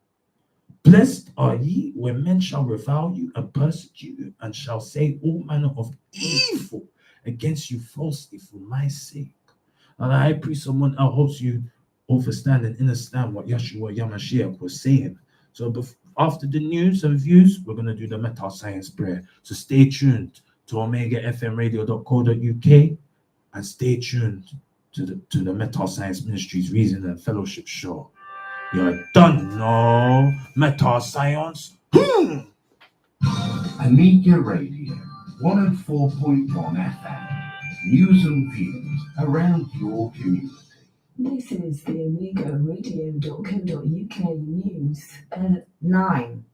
C: Blessed are ye when men shall revile you and persecute you, and shall say all manner of evil against you falsely for my sake. And I pray someone else hopes you understand and understand what Yeshua Yamashiach was saying. So after the news and views, we're going to do the metal science prayer. So stay tuned to omegafmradio.co.uk and stay tuned to the Metal Science Ministries Reason and Fellowship show. You're done, no metal science.
B: Amiga Radio 104.1 FM. News and views around your community.
A: This is the AmigoRadio.co.uk news.
D: 9.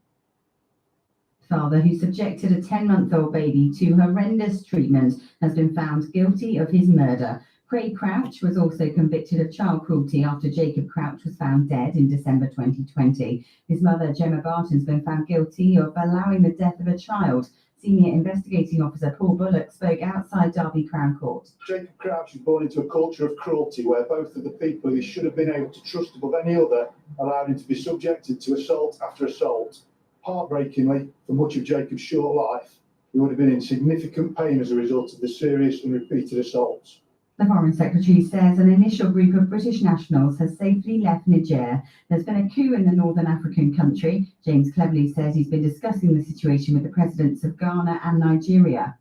D: Father who subjected a 10-month-old baby to horrendous treatment has been found guilty of his murder. Craig Crouch was also convicted of child cruelty after Jacob Crouch was found dead in December 2020. His mother, Gemma Barton's been found guilty of allowing the death of a child. Senior investigating officer Paul Bullock spoke outside Derby Crown Court.
E: Jacob Crouch was born into a culture of cruelty where both of the people he should have been able to trust above any other allowed him to be subjected to assault after assault. Heartbreakingly, for much of Jacob's short life, he would have been in significant pain as a result of the serious and repeated assaults.
D: The Foreign Secretary says an initial group of British nationals has safely left Niger. There's been a coup in the northern African country. James Cleverly says he's been discussing the situation with the presidents of Ghana and Nigeria.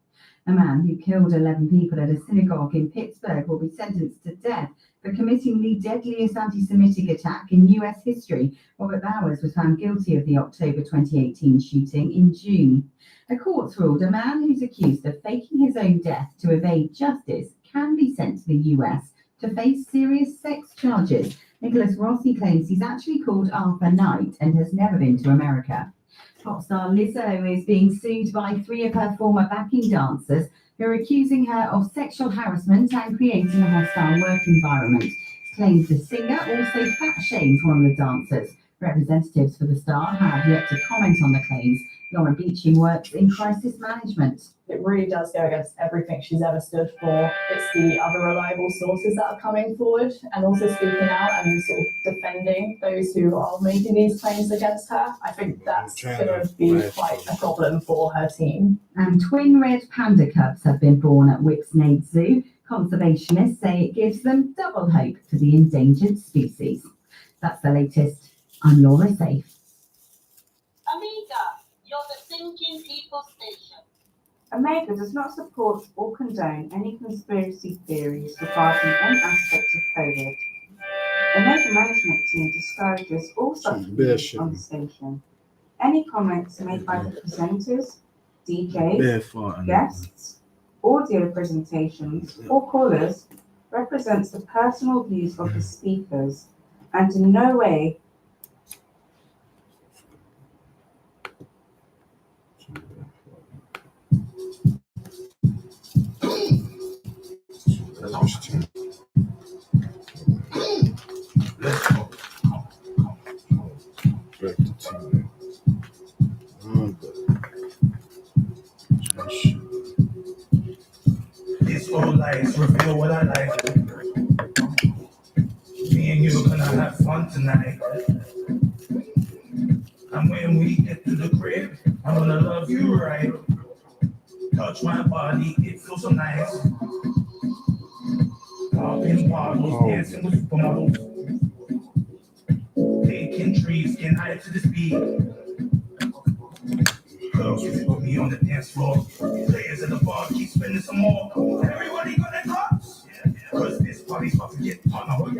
D: A man who killed 11 people at a synagogue in Pittsburgh will be sentenced to death for committing the deadliest anti-Semitic attack in US history. Robert Bowers was found guilty of the October 2018 shooting in June. A court's ruled a man who's accused of faking his own death to evade justice can be sent to the US to face serious sex charges. Nicholas Rossi claims he's actually called Arthur Knight and has never been to America. Pop star Lizzo is being sued by 3 of her former backing dancers who are accusing her of sexual harassment and creating a hostile work environment. Claims the singer also fat-shamed one of the dancers. Representatives for the star have yet to comment on the claims. Lauren Beeching works in crisis management.
F: It really does go against everything she's ever stood for. It's the other reliable sources that are coming forward and also speaking out and sort of defending those who are making these claims against her. I think that's going to be quite a problem for her team.
D: And twin red panda cubs have been born at Whipsnade Zoo. Conservationists say it gives them double hope for the endangered species. That's the latest. I'm Laura Safe.
G: Amiga, you're the Thinking People station.
H: Omega does not support or condone any conspiracy theories regarding any aspect of COVID. The Omega management team discourages all such views on the station. Any comments made by the presenters, DJs, guests, audio presentations, or callers represents the personal views of the speakers and in no way
C: This whole life reveal what I like. Me and you gonna have fun tonight. And when we get to the crib, I'm gonna love you right. Touch my body, it feels so nice. Popping bottles, dancing with supermodels. Taking trees, getting high to the speed. Girls, you put me on the dance floor. Players at the bar keep spending some more. Everybody got their cups. Cause this party's about to get on.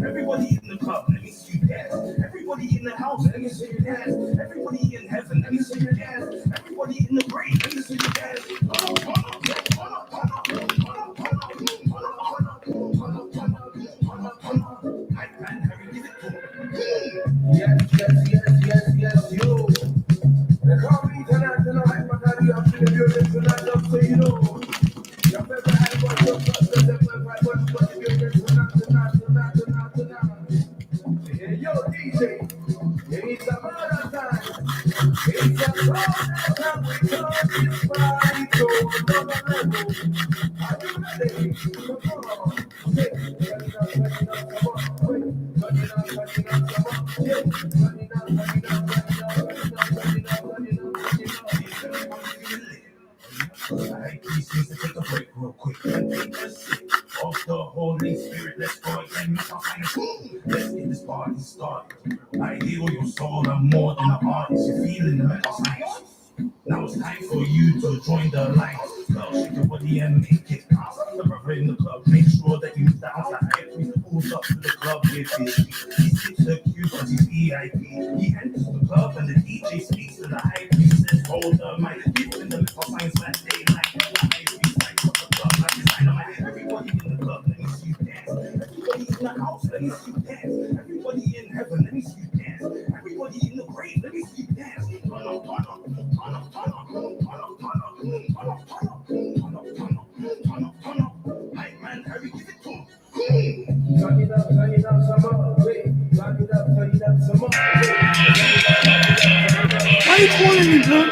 C: Everybody in the club, let me see you dance. Everybody in the house, let me see you dance. Everybody in heaven, let me see you dance. Everybody in the grave, let me see you dance. Yes, yo. They call me tonight, and I'm like, my daddy, I'm feeling beautiful tonight, just so you know. Your favorite high boy, your first, the favorite high boy, but if you're getting tonight. Hey, yo, DJ, it's a murder time. It's a murder time. We come this party to another level. Are you ready? Come on. Hey, turn it up, come on. Wait, turn it up, come on. Yeah, turn it up. I these things to take a break real quick and take a sip of the Holy Spirit. Let's go and make our final boom. Let's get this party started. I heal your soul. I'm more than an artist. You're feeling the mental science. Now it's time for you to join the line. Girl, shake your body and make it bounce. The brother in the club, make sure that you dance. The high priest pulls up to the club with his feet. He skips the queue cause he's VIP. He enters the club and the DJ speaks to the high priest. Says, hold the mic. Give him the mental science that they like. The high priest like what the club like is dynamite. Everybody in the club, let me see you dance. Everybody in the house. house, let me see you dance. Everybody in heaven, let me see you dance. Everybody in the grave, let me see you dance. Turn up, turn up, turn up, turn up, turn up, turn up, turn up, turn up, turn up, turn up, turn up, turn up. Hype man, Harry, give it to him. Turn it up some more, wait. Turn it up some more, wait. Why are you calling me, blood?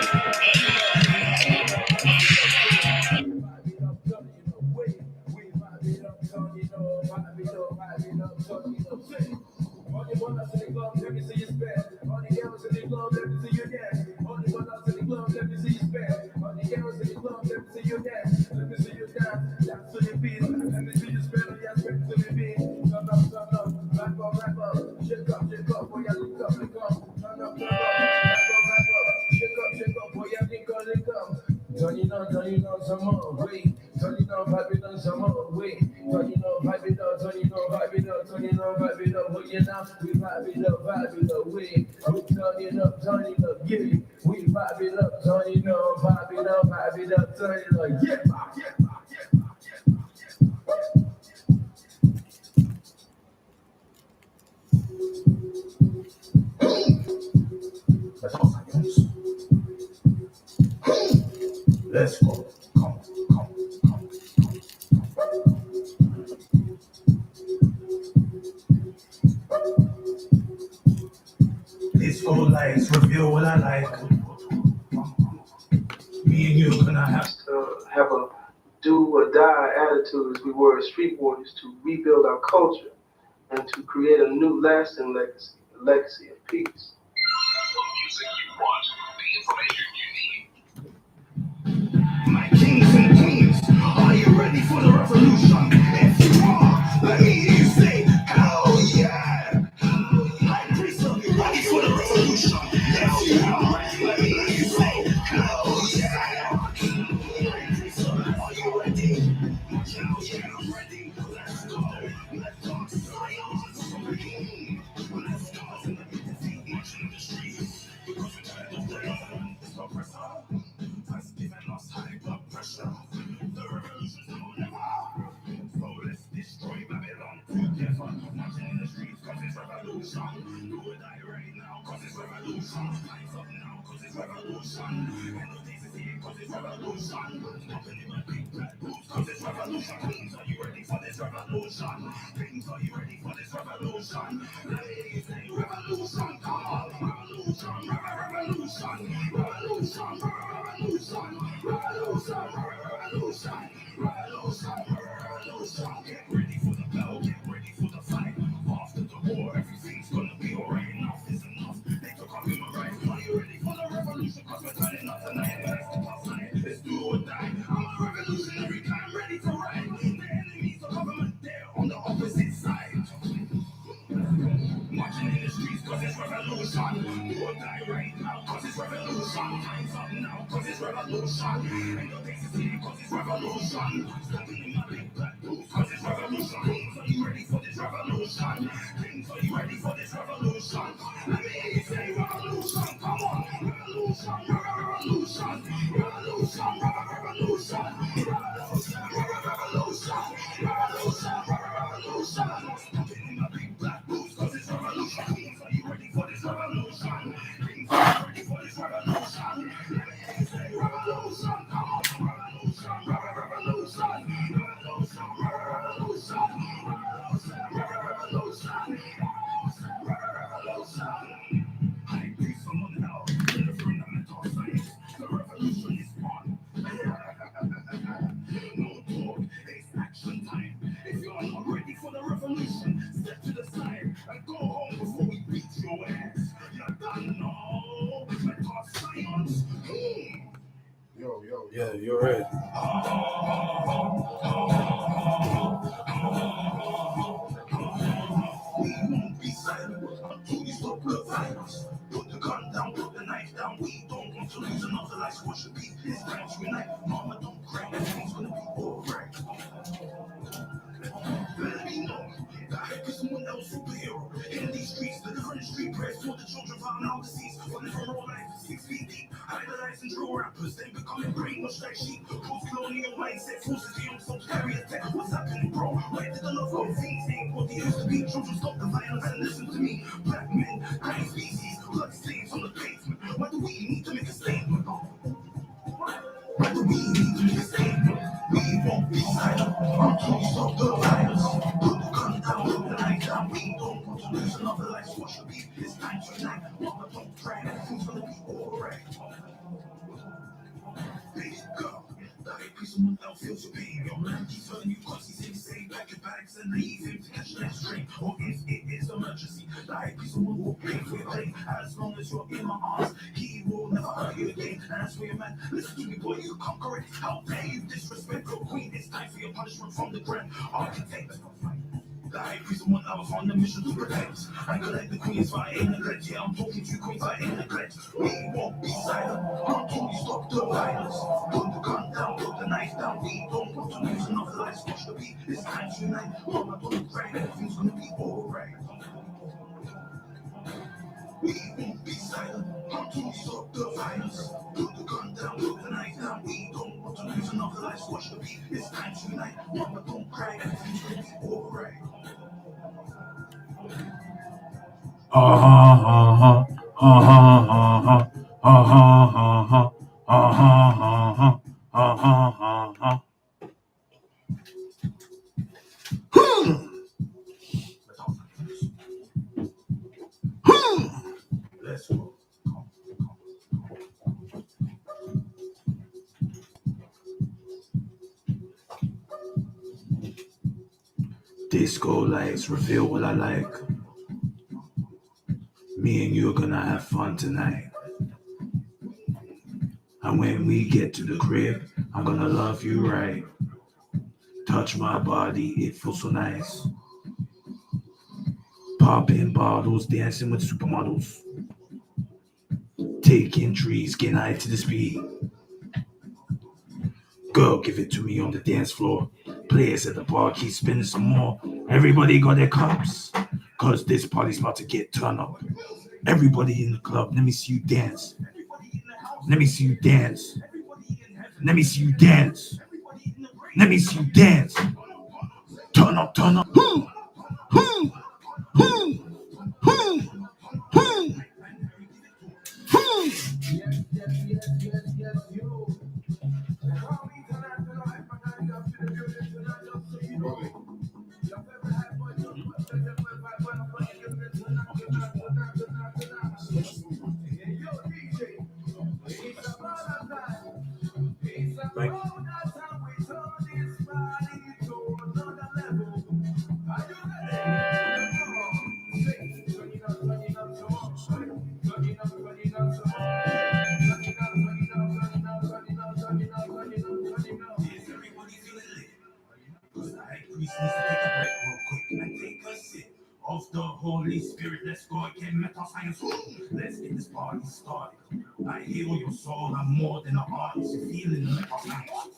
C: Let me see you spin. All the girls in the club, let me see you dance. All the girls in the club, let me see you spin. All the girls in the club, let me see you dance. Let me see you dance, dance to the beat. Let me see you spin on your spin to the beat. Turn up, back up, shake up, boy, you lick up. Turn up, back up, shake up, boy, you lick up. Turn it on some more, wait. Turn it on, vibe it on some more, wait. Turn it on, vibe it up, turn it on, vibe it up, turn it on, vibe it up. Well, you know, we vibe it up, wait. We turn it up, yeah. We vibe it up, turn it on, vibe it up, turn it on, yeah. Let's go. Come. Disco lights reveal what I like. Me and you gonna have
I: a do or die attitude as we were as street warriors to rebuild our culture and to create a new lasting legacy, a legacy of peace.
C: my kings and queens. Are you ready for the revolution? If you are, let me hear you say, hell yeah! High priest, are you ready for the revolution? If you are, let me hear you say, hell yeah! High priest, are you ready? Hell yeah, I'm ready. Let's go. Let's go. Science. Let's go. Marching in the streets. Because we're tired of the oppressor. Has given us high blood pressure. The revolution's no never. So let's destroy Babylon together. Marching in the streets cause it's revolution. Do or die right now cause it's revolution. Rise up now cause it's revolution. End of days is here cause it's revolution. Stopping in my big black boots cause it's revolution. Queens, are you ready for this revolution? Kings, are you ready for this revolution? Let me hear you say revolution. Come on, revolution, revolution, revolution, revolution. Get ready for the battle, get ready for the fight. After the war, everything's gonna be alright. Enough is enough. They took our human rights. Are you ready for the revolution? Cause we're turning up tonight. Let's do or die. I'm a revolutionary guy, I'm ready to ride. The enemies of government, they're on the opposite side. Marching in the streets cause it's revolution. Do or die right now cause it's revolution. Time's up now cause it's revolution. Ain't no days is here cause it's revolution. Standing in my big black boots cause it's revolution. Kings, are you ready for this revolution? Kings, are you ready for this revolution? Let me hear you say revolution. Come on. Revolution, revolution, revolution, revolution, revolution. Standing in my big black boots cause it's revolution. Kings, are you ready for this revolution? Kings, are you ready for this revolution? Let me hear you say revolution. Come on. Revolution, revolution, revolution, revolution, revolution. High priest from hell, the fundamental science. The revolution is on. No talk, it's action time. If you're not ready for the revolution, step to the side and go home before we beat your ass. You're done now. Mental science. Yo. Yeah, you're right. We won't be silent until we stop the violence. Put the gun down, put the knife down. We don't want to lose another life. What should be? It's time to unite. Mama, don't cry. Everything's gonna be alright. Let me know that I could someone else superhero in these streets. The current street press for the children found out disease. Running from all life. 6 feet deep. Idolizing drill rappers, they becoming brainwashed like sheep. Post-colonial mindset forces the young souls carry a tech. What's happening, bro? Where did the love go? Things ain't what they used to be. Children, stop the violence and listen to me. Black men, dying species, blood stains on the pavement. Why do we need to make a statement? Why do we need to make a statement? We won't be silent until we stop the violence. Put the gun down, put the knife down. We don't want to lose another life. Watch the beat. It's time to unite. Mama, don't cry. Everything's gonna be alright. Wake up. That ain't someone else feels your pain. Your man keeps telling you cause he's insane. Pack your bags and leave him to catch the next train. Or if it is emergency, that ain't someone will pay for your pain. As long as you're in my arms, he will never hurt you again. And as for your man, listen to me, boy, you conquer it. How dare you disrespect your queen? It's time for your punishment from the grand architect. The high priest someone else on the mission to protect. I collect the queens via neglect. Yeah, I'm talking to queens via neglect. We won't be silent until we stop the violence. Put the gun down, put the knife down. We don't want to lose another life. Watch the beat. It's time to unite. Mama, don't cry. Everything's gonna be alright. We won't be silent until we stop the violence. Put the gun down, put the knife down. We don't want to lose another life. Watch the beat. It's time to unite. Mama, don't cry. Everything's gonna be alright. Let's go. Disco lights reveal what I like. Me and you are gonna have fun tonight. And when we get to the crib, I'm gonna love you right. Touch my body, it feels so nice. Popping bottles, dancing with supermodels. Taking trees, getting high to the speed. Girl, give it to me on the dance floor. Players at the bar keep spinning some more. Everybody got their cups, cause this party's about to get turned up. Everybody in the club, let me see you dance. Let me see you dance. Let me see you dance. Let me see you dance. Turn up, turn up. Of the Holy Spirit, let's go again, metal science. Let's get this party started. I heal your soul, I'm more than an artist. You're feeling the metal science.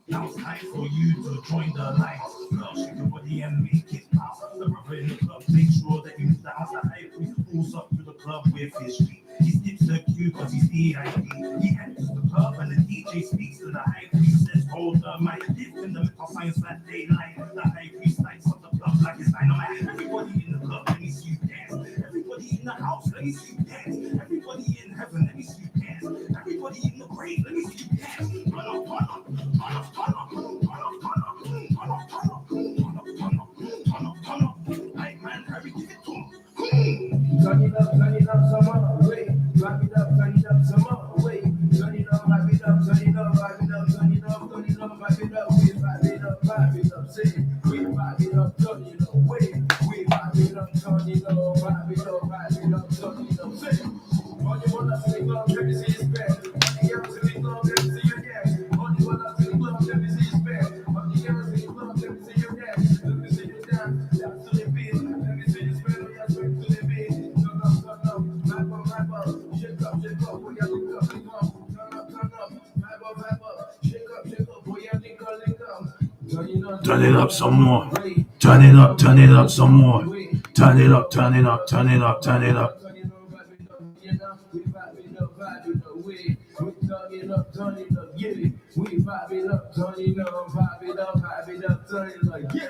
C: Now it's time for you to join the alliance. Girl, shake your body and make it bounce. The brother in the club, make sure that you move the house. The high priest pulls up to the club with his street. He skips the queue because he's DID. He enters the club and the DJ speaks to the high priest. Says, hold the mic, give him the metal science that they like. The high priest lights up the club like it's dynamite. Everybody in the club, let me see you dance. Everybody in the house, let me see you dance. Everybody in heaven, let me see you dance. Everybody in the grave, let me see you dance. Run up, run up, run up, run up, run up, run up, run up, run up, run up, run up, run up, run up, run up. Hey man, Harry, give it to him.
B: Turn it up some more, wait. Turn it up some more, wait. Turn it up, vibe it up, turn it up, vibe it up, turn it up, turn it up, vibe it up, we vibe it up, say. We vibe it up, turn it up, wait. We vibe it up, turn it up, vibe it up, turn it up, say. All you want us in the club, let me see his bed. All the girls in the club, let me see your dance. All you want us in the club, let me see his bed. All the girls in the club, let me see your dance. Let me see you dance, dance to the beat. Let me see you spread on your strength to the beat. Turn up, vibe up, shake up, boy, you link up. Turn up, vibe up, shake up, boy, you link up.
C: Turn it up some more. Turn it up some more. Turn it up, turn it up, turn it up, turn it up.
B: We vibing up, we turning up, yeah. We vibing up, turning up, vibing up, turning up, yeah.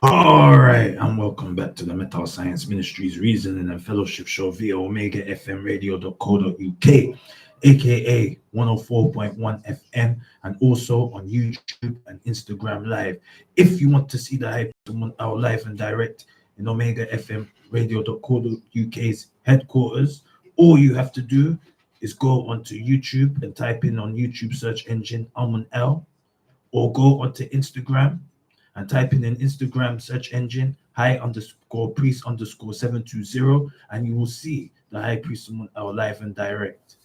C: All right, and welcome back to the Metal Science Ministries Reasoning and Fellowship Show via Omega FM Radio.co.uk, aka 104.1 FM, and also on YouTube and Instagram Live. If you want to see the hype our live and direct in Omega FM Radio.co.uk's headquarters, all you have to do is go onto YouTube and type in on YouTube search engine Amun L, or go onto Instagram and type in an Instagram search engine high_priest_720, and you will see the High Priest Amun L live and direct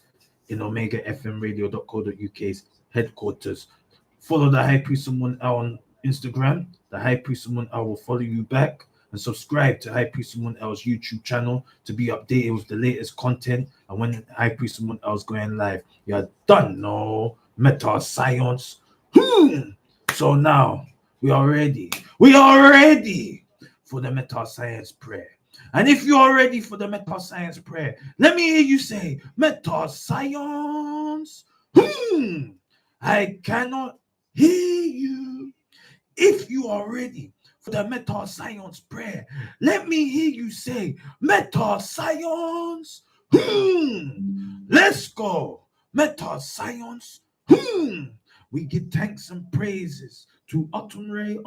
C: in Omega FM Radio.co.uk's headquarters. Follow the High Priest Amun L on Instagram. The High Priest Amun L will follow you back, and subscribe to High Priest Amun L's YouTube channel to be updated with the latest content and when High Priest Amun L is going live. You're done, no Meta Science. So now we are ready for the Meta Science prayer. And if you are ready for the Meta Science prayer, let me hear you say, Meta Science. I cannot hear you. If you are ready for the Meta Science prayer, let me hear you say, Meta Science. Let's go. Meta Science. We give thanks and praises to Amun Ray,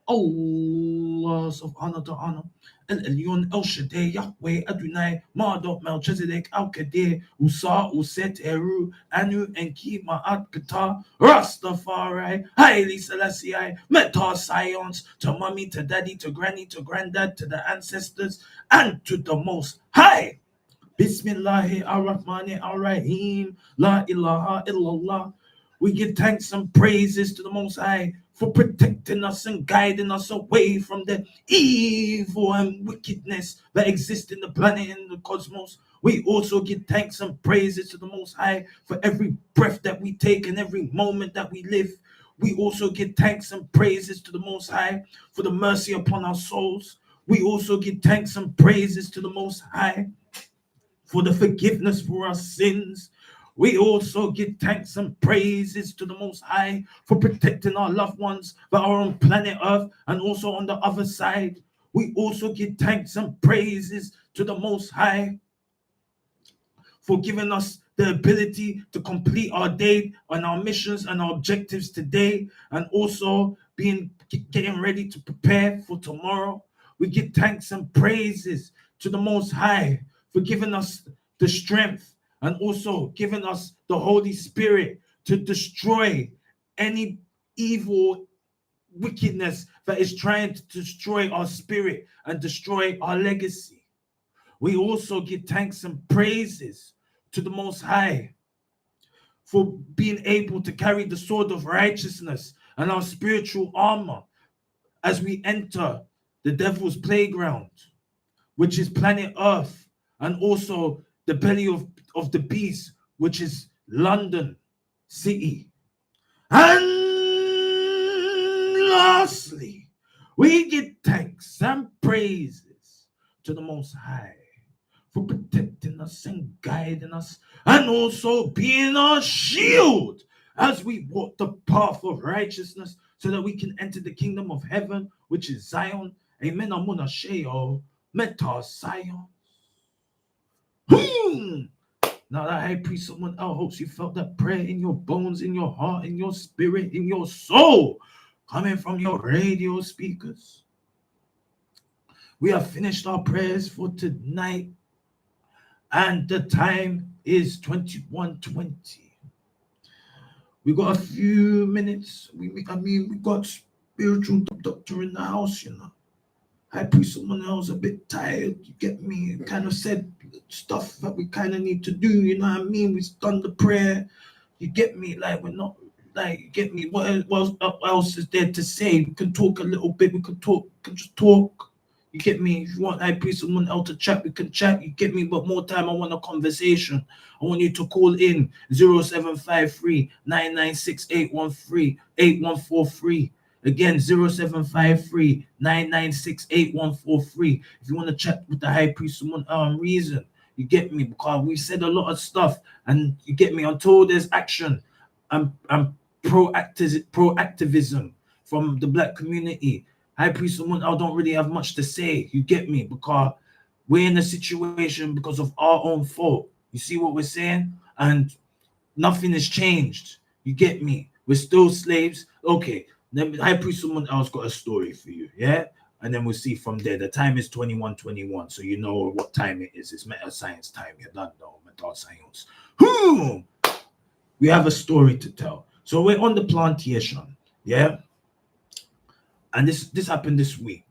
C: Allah of honor to honor, El Elyon, El Shaddai, Yahweh, Adonai, Marduk, Melchizedek, Al Kadir, Usa, Uset, Eru, Anu, Enki, Ma'at, Kata, Rastafari, Haile Selassie, Meta Science, to mommy, to daddy, to granny, to granddad, to the ancestors, and to the Most High. Bismillahi ar-Rahmani ar-Rahim, La ilaha illallah. We give thanks and praises to the Most High for protecting us and guiding us away from the evil and wickedness that exists in the planet and the cosmos. We also give thanks and praises to the Most High for every breath that we take and every moment that we live. We also give thanks and praises to the Most High for the mercy upon our souls. We also give thanks and praises to the Most High for the forgiveness for our sins. We also give thanks and praises to the Most High for protecting our loved ones that are on planet Earth and also on the other side. We also give thanks and praises to the Most High for giving us the ability to complete our day and our missions and our objectives today, and also getting ready to prepare for tomorrow. We give thanks and praises to the Most High for giving us the strength and also giving us the Holy Spirit to destroy any evil wickedness that is trying to destroy our spirit and destroy our legacy. We also give thanks and praises to the Most High for being able to carry the sword of righteousness and our spiritual armor as we enter the devil's playground, which is planet Earth, and also the belly of the beast, which is London City. And lastly, we give thanks and praises to the Most High for protecting us and guiding us, and also being our shield as we walk the path of righteousness so that we can enter the kingdom of heaven, which is Zion. Amen. Amun Sheo, Meta Zion. Now that high priest, someone else hopes you felt that prayer in your bones, in your heart, in your spirit, in your soul, coming from your radio speakers. We have finished our prayers for tonight, and the time is 21:20. We got a few minutes. We got spiritual doctor in the house, you know. I priest, someone else a bit tired. You get me? Kind of said stuff that we kind of need to do. You know what I mean? We've done the prayer. You get me? Like we're not like you get me. What else is there to say? We can talk a little bit. We can talk. We can just talk. You get me? If you want I priest, someone else to chat, we can chat. You get me? But more time, I want a conversation. I want you to call in 0753 996 8143. Again, 0753 996 8143. If you want to chat with the high priest, someone reason. You get me? Because we said a lot of stuff, and you get me, until there's action and proactivism from the black community. High priest, someone I don't really have much to say. You get me? Because we're in a situation because of our own fault. You see what we're saying? And nothing has changed. You get me? We're still slaves. Okay. Then high priest, someone else got a story for you. Yeah. And then we'll see from there. The time is 21:21, so you know what time it is. It's meta science time. You don't know meta science. We have a story to tell. So we're on the plantation. Yeah. And this happened this week.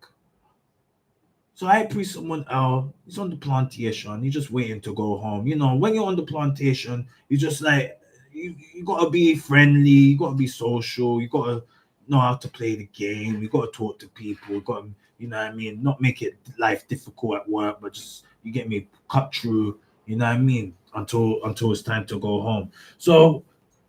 C: So I priest, someone out, he's on the plantation, he's just waiting to go home. You know, when you're on the plantation, you just like you gotta be friendly, you gotta be social, you gotta know how to play the game, you gotta talk to people, you gotta, you know what I mean, not make it life difficult at work, but just you get me, cut through, you know what I mean, until it's time to go home. So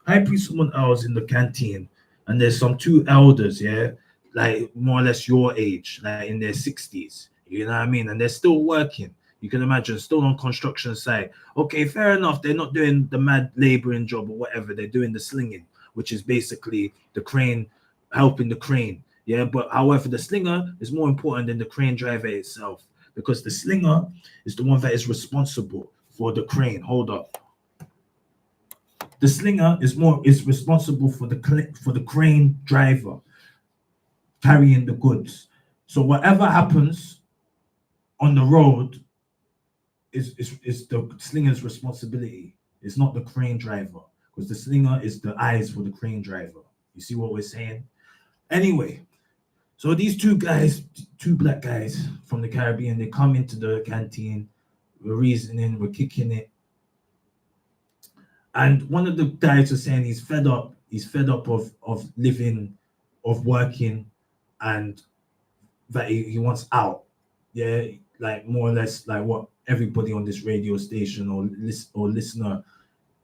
C: I priest, someone else in the canteen, and there's some two elders, yeah, like more or less your age, like in their 60s. You know what I mean? And they're still working. You can imagine, still on construction site. Okay, fair enough. They're not doing the mad laboring job or whatever. They're doing the slinging, which is basically the crane, helping the crane. Yeah, but however, the slinger is more important than the crane driver itself, because the slinger is the one that is responsible for the crane. Hold up. The slinger is responsible for the crane driver carrying the goods. So whatever happens on the road is the slinger's responsibility. It's not the crane driver, because the slinger is the eyes for the crane driver. You see what we're saying? Anyway, so these two black guys from the Caribbean, they come into the canteen, we're reasoning, we're kicking it. And one of the guys was saying he's fed up of living, of working, and that he wants out. Yeah, like more or less like what everybody on this radio station or listener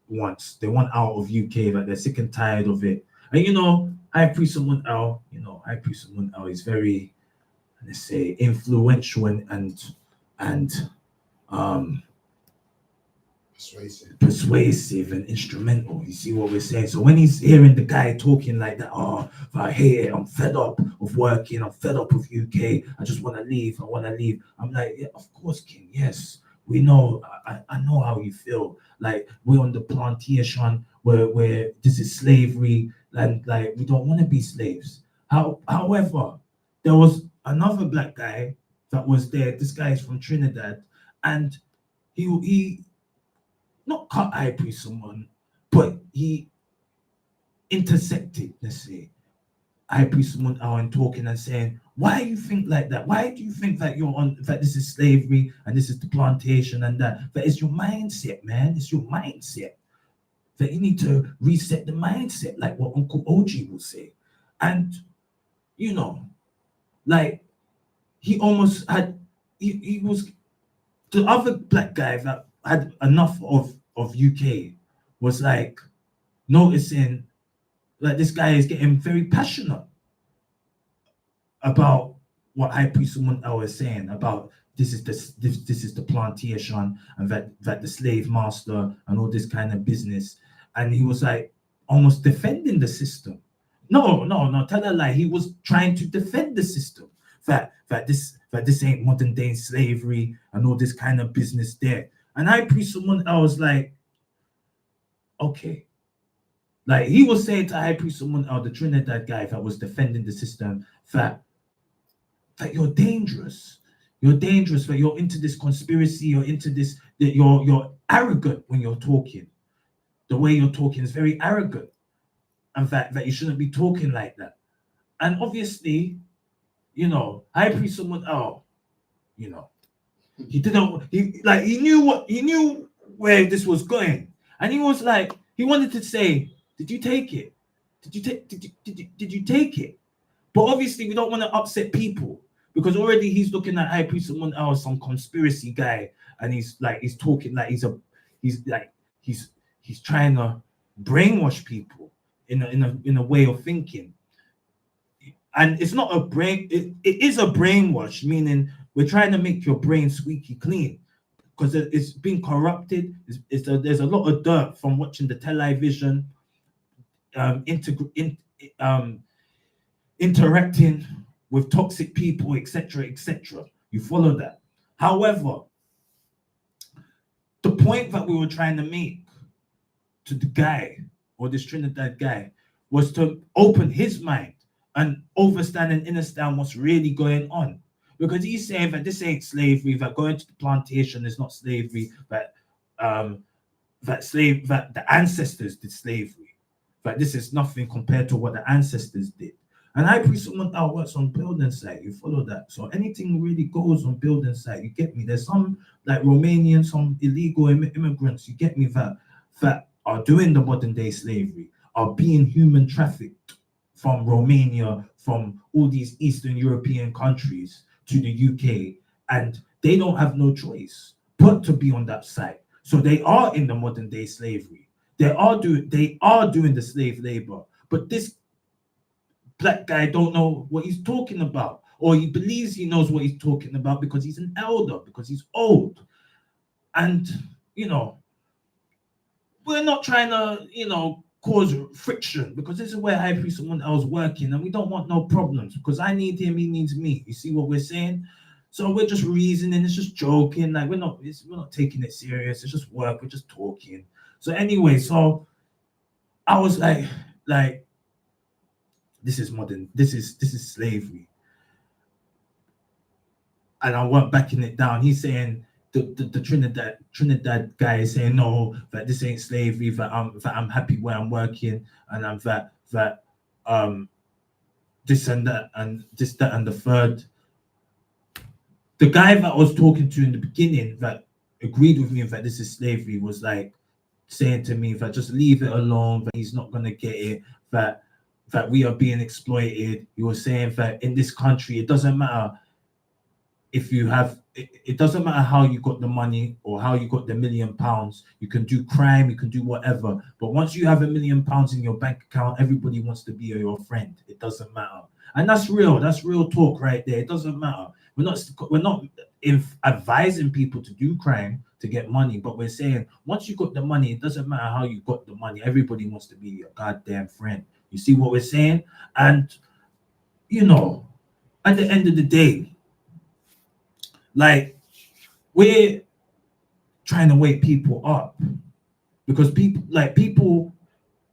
C: wants. They want out of UK, like they're sick and tired of it. And you know, I priest someone out, is very, let's say, influential and persuasive and instrumental. You see what we're saying? So when he's hearing the guy talking like that, oh, I hate it, I'm fed up of working, I'm fed up of UK, I just want to leave, I'm like, yeah, of course, King, yes, we know, I know how you feel. Like, we're on the plantation where this is slavery, and like we don't want to be slaves. However, there was another black guy that was there. This guy is from Trinidad, and he not cut eye priest someone, but he intersected, let's say, eye priest someone out and talking and saying, why you think like that? Why do you think that you're on, that this is slavery and this is the plantation and that? That is your mindset, man. It's your mindset. That you need to reset the mindset, like what Uncle OG will say. And, you know, like, he almost had, he was, the other black guy that had enough of UK was like noticing that this guy is getting very passionate about what High Priest someone else is saying about this is the plantation, and that the slave master and all this kind of business. And he was like almost defending the system. No, tell a lie. He was trying to defend the system. That this ain't modern day slavery and all this kind of business there. And High Priest someone else like, okay. Like he was saying to High Priest Amun, the Trinidad guy that was defending the system, that you're dangerous. You're dangerous, that you're into this conspiracy, you're into this, that you're arrogant when you're talking. The way you're talking is very arrogant. And that you shouldn't be talking like that. And obviously, you know, High Priest Amun, you know, he knew where this was going. And he was like, he wanted to say, did you take it? Did you take it? But obviously we don't want to upset people, because already he's looking at High Priest Amun as some conspiracy guy, and he's talking like he's trying to brainwash people in a way of thinking. And it's not a brain, it is a brainwash, meaning we're trying to make your brain squeaky clean, because it's been corrupted. There's a lot of dirt from watching the television, interacting with toxic people, etc., etc. You follow that. However, the point that we were trying to make to the guy, or this Trinidad guy, was to open his mind and understand and understand what's really going on. Because he's saying that this ain't slavery, that going to the plantation is not slavery, that the ancestors did slavery, that this is nothing compared to what the ancestors did. And High Priest Amun works on building site. You follow that. So anything really goes on building site. You get me? There's some like Romanian, some illegal immigrants. You get me? That are doing the modern day slavery, are being human trafficked from Romania, from all these Eastern European countries to the UK, and they don't have no choice but to be on that site. So they are in the modern day slavery. They are doing the slave labor. But this black guy don't know what he's talking about, or he believes he knows what he's talking about because he's an elder, because he's old. And you know, we're not trying to, you know, cause friction, because this is where High Priest Amun was working, and we don't want no problems, because I need him, he needs me. You see what we're saying? So we're just reasoning, it's just joking, like we're not taking it serious, it's just work, we're just talking. So anyway, so I was like this is modern, this is slavery. And I went backing it down. He's saying the Trinidad guy is saying no, that this ain't slavery, that I'm happy where I'm working, and I'm that this and that and this, that, and the third. The guy that I was talking to in the beginning that agreed with me that this is slavery was like saying to me that just leave it alone, that he's not gonna get it, that we are being exploited. He was saying that in this country it doesn't matter if you have, it doesn't matter how you got the money or how you got the £1 million. You can do crime, you can do whatever, but once you have £1 million in your bank account, everybody wants to be your friend. It doesn't matter. And that's real talk right there. It doesn't matter. We're not advising people to do crime to get money, but we're saying once you got the money, it doesn't matter how you got the money, everybody wants to be your goddamn friend. You see what we're saying? And you know, at the end of the day, like, we're trying to wake people up, because people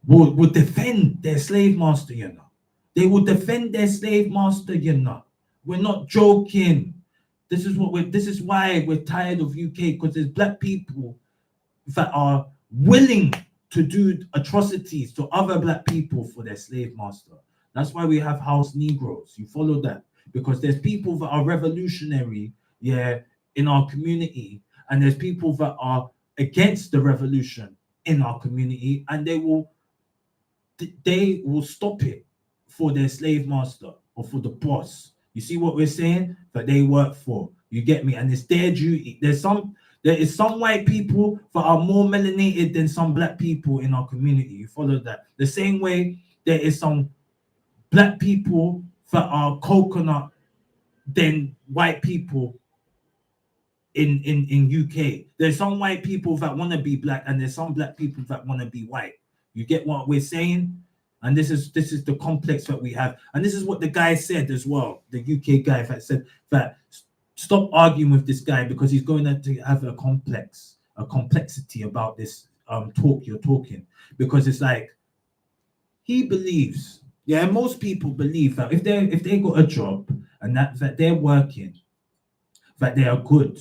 C: will defend their slave master, you know. They will defend their slave master, you know. We're not joking. This is why we're tired of UK, because there's black people that are willing to do atrocities to other black people for their slave master. That's why we have house Negroes. You follow that? Because there's people that are revolutionary, yeah, in our community, and there's people that are against the revolution in our community, and they will stop it for their slave master or for the boss. You see what we're saying? That they work for. You get me? And it's their duty. There is some white people that are more melanated than some black people in our community. You follow that? The same way there is some black people that are coconut than white people in UK. There's some white people that want to be black, and there's some black people that want to be white. You get what we're saying? And this is the complex that we have. And this is what the guy said as well, the UK guy that said that stop arguing with this guy, because he's going to have a complexity about this talk you're talking, because it's like he believes. Yeah, most people believe that if they got a job and that they're working, that they are good.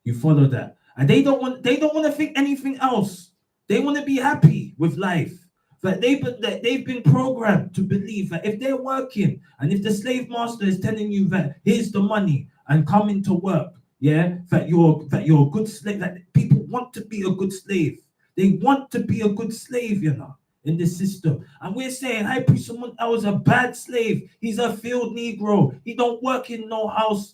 C: You follow that, and they don't want to think anything else. They want to be happy with life. That they've been programmed to believe that if they're working and if the slave master is telling you that here's the money and come into work, yeah, that you're a good slave. That people want to be a good slave. They want to be a good slave, you know, in this system. And we're saying, High Priest, someone else a bad slave. He's a field Negro. He don't work in no house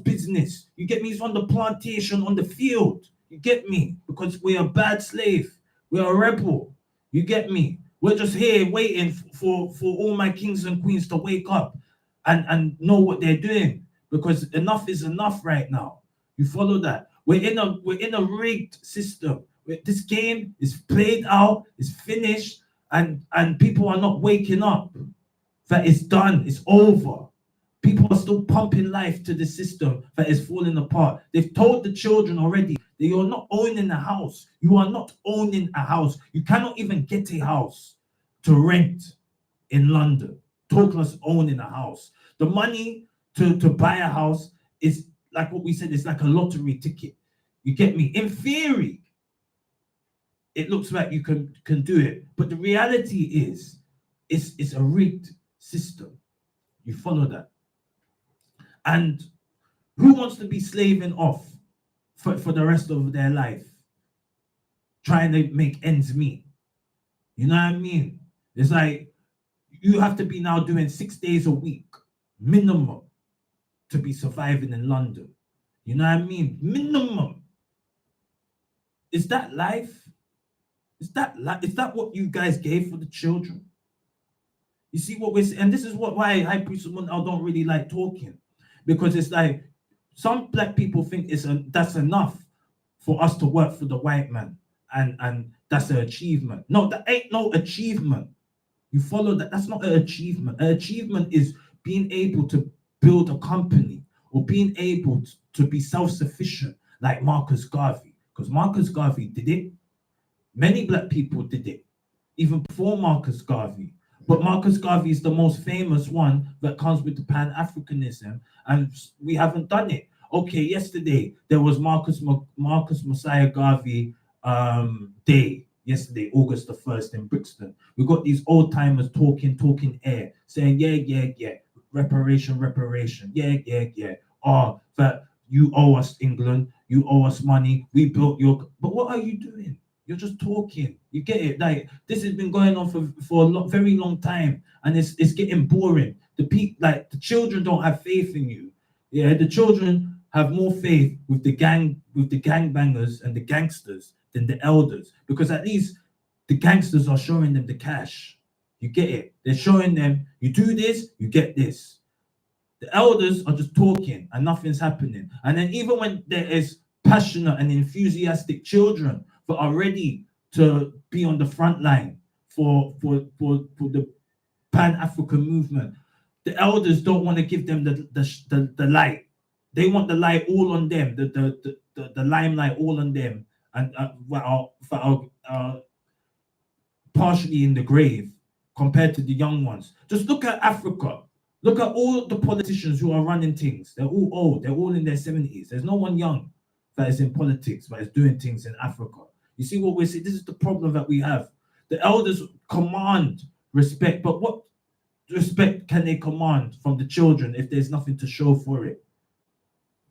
C: business. You get me? He's on the plantation, on the field. You get me? Because we're a bad slave. We're a rebel. You get me? We're just here waiting for all my kings and queens to wake up and know what they're doing. Because enough is enough right now. You follow that? We're in a rigged system. This game is played out, it's finished, and people are not waking up. That it's done, it's over. People are still pumping life to the system that is falling apart. They've told the children already that you're not owning a house. You are not owning a house. You cannot even get a house to rent in London. Talk less owning a house. The money to buy a house is like what we said, it's like a lottery ticket. You get me? In theory, it looks like you can do it. But the reality is, it's a rigged system. You follow that? And who wants to be slaving off for the rest of their life, trying to make ends meet? You know what I mean? It's like you have to be now doing 6 days a week, minimum, to be surviving in London. You know what I mean? Minimum. Is that life? Is that what you guys gave for the children? You see what we're saying? And this is why High Priest Amun don't really like talking. Because it's like some black people think that's enough for us to work for the white man, and that's an achievement. No, that ain't no achievement. You follow that? That's not an achievement. An achievement is being able to build a company or being able to be self-sufficient, like Marcus Garvey. Because Marcus Garvey did it. Many black people did it, even before Marcus Garvey. But Marcus Garvey is the most famous one that comes with the Pan-Africanism, and we haven't done it. Okay, yesterday there was Marcus Messiah Garvey Day. Yesterday, August the 1st in Brixton. We got these old timers talking air, saying yeah, reparation, yeah. Oh, that you owe us England, you owe us money. We built your. But what are you doing? You're just talking. You get it? Like this has been going on for a very long time, and it's getting boring. The children don't have faith in you. Yeah, the children have more faith with the gangbangers and the gangsters than the elders, because at least the gangsters are showing them the cash. You get it? They're showing them you do this, you get this. The elders are just talking and nothing's happening. And then even when there is passionate and enthusiastic children that are ready to be on the front line for the Pan-African movement, the elders don't want to give them the light. They want the light all on them, the limelight all on them, and that are partially in the grave compared to the young ones. Just look at Africa. Look at all the politicians who are running things. They're all old. They're all in their 70s. There's no one young that is in politics, but is doing things in Africa. You see what we're saying? This is the problem that we have. The elders command respect, but what respect can they command from the children if there's nothing to show for it?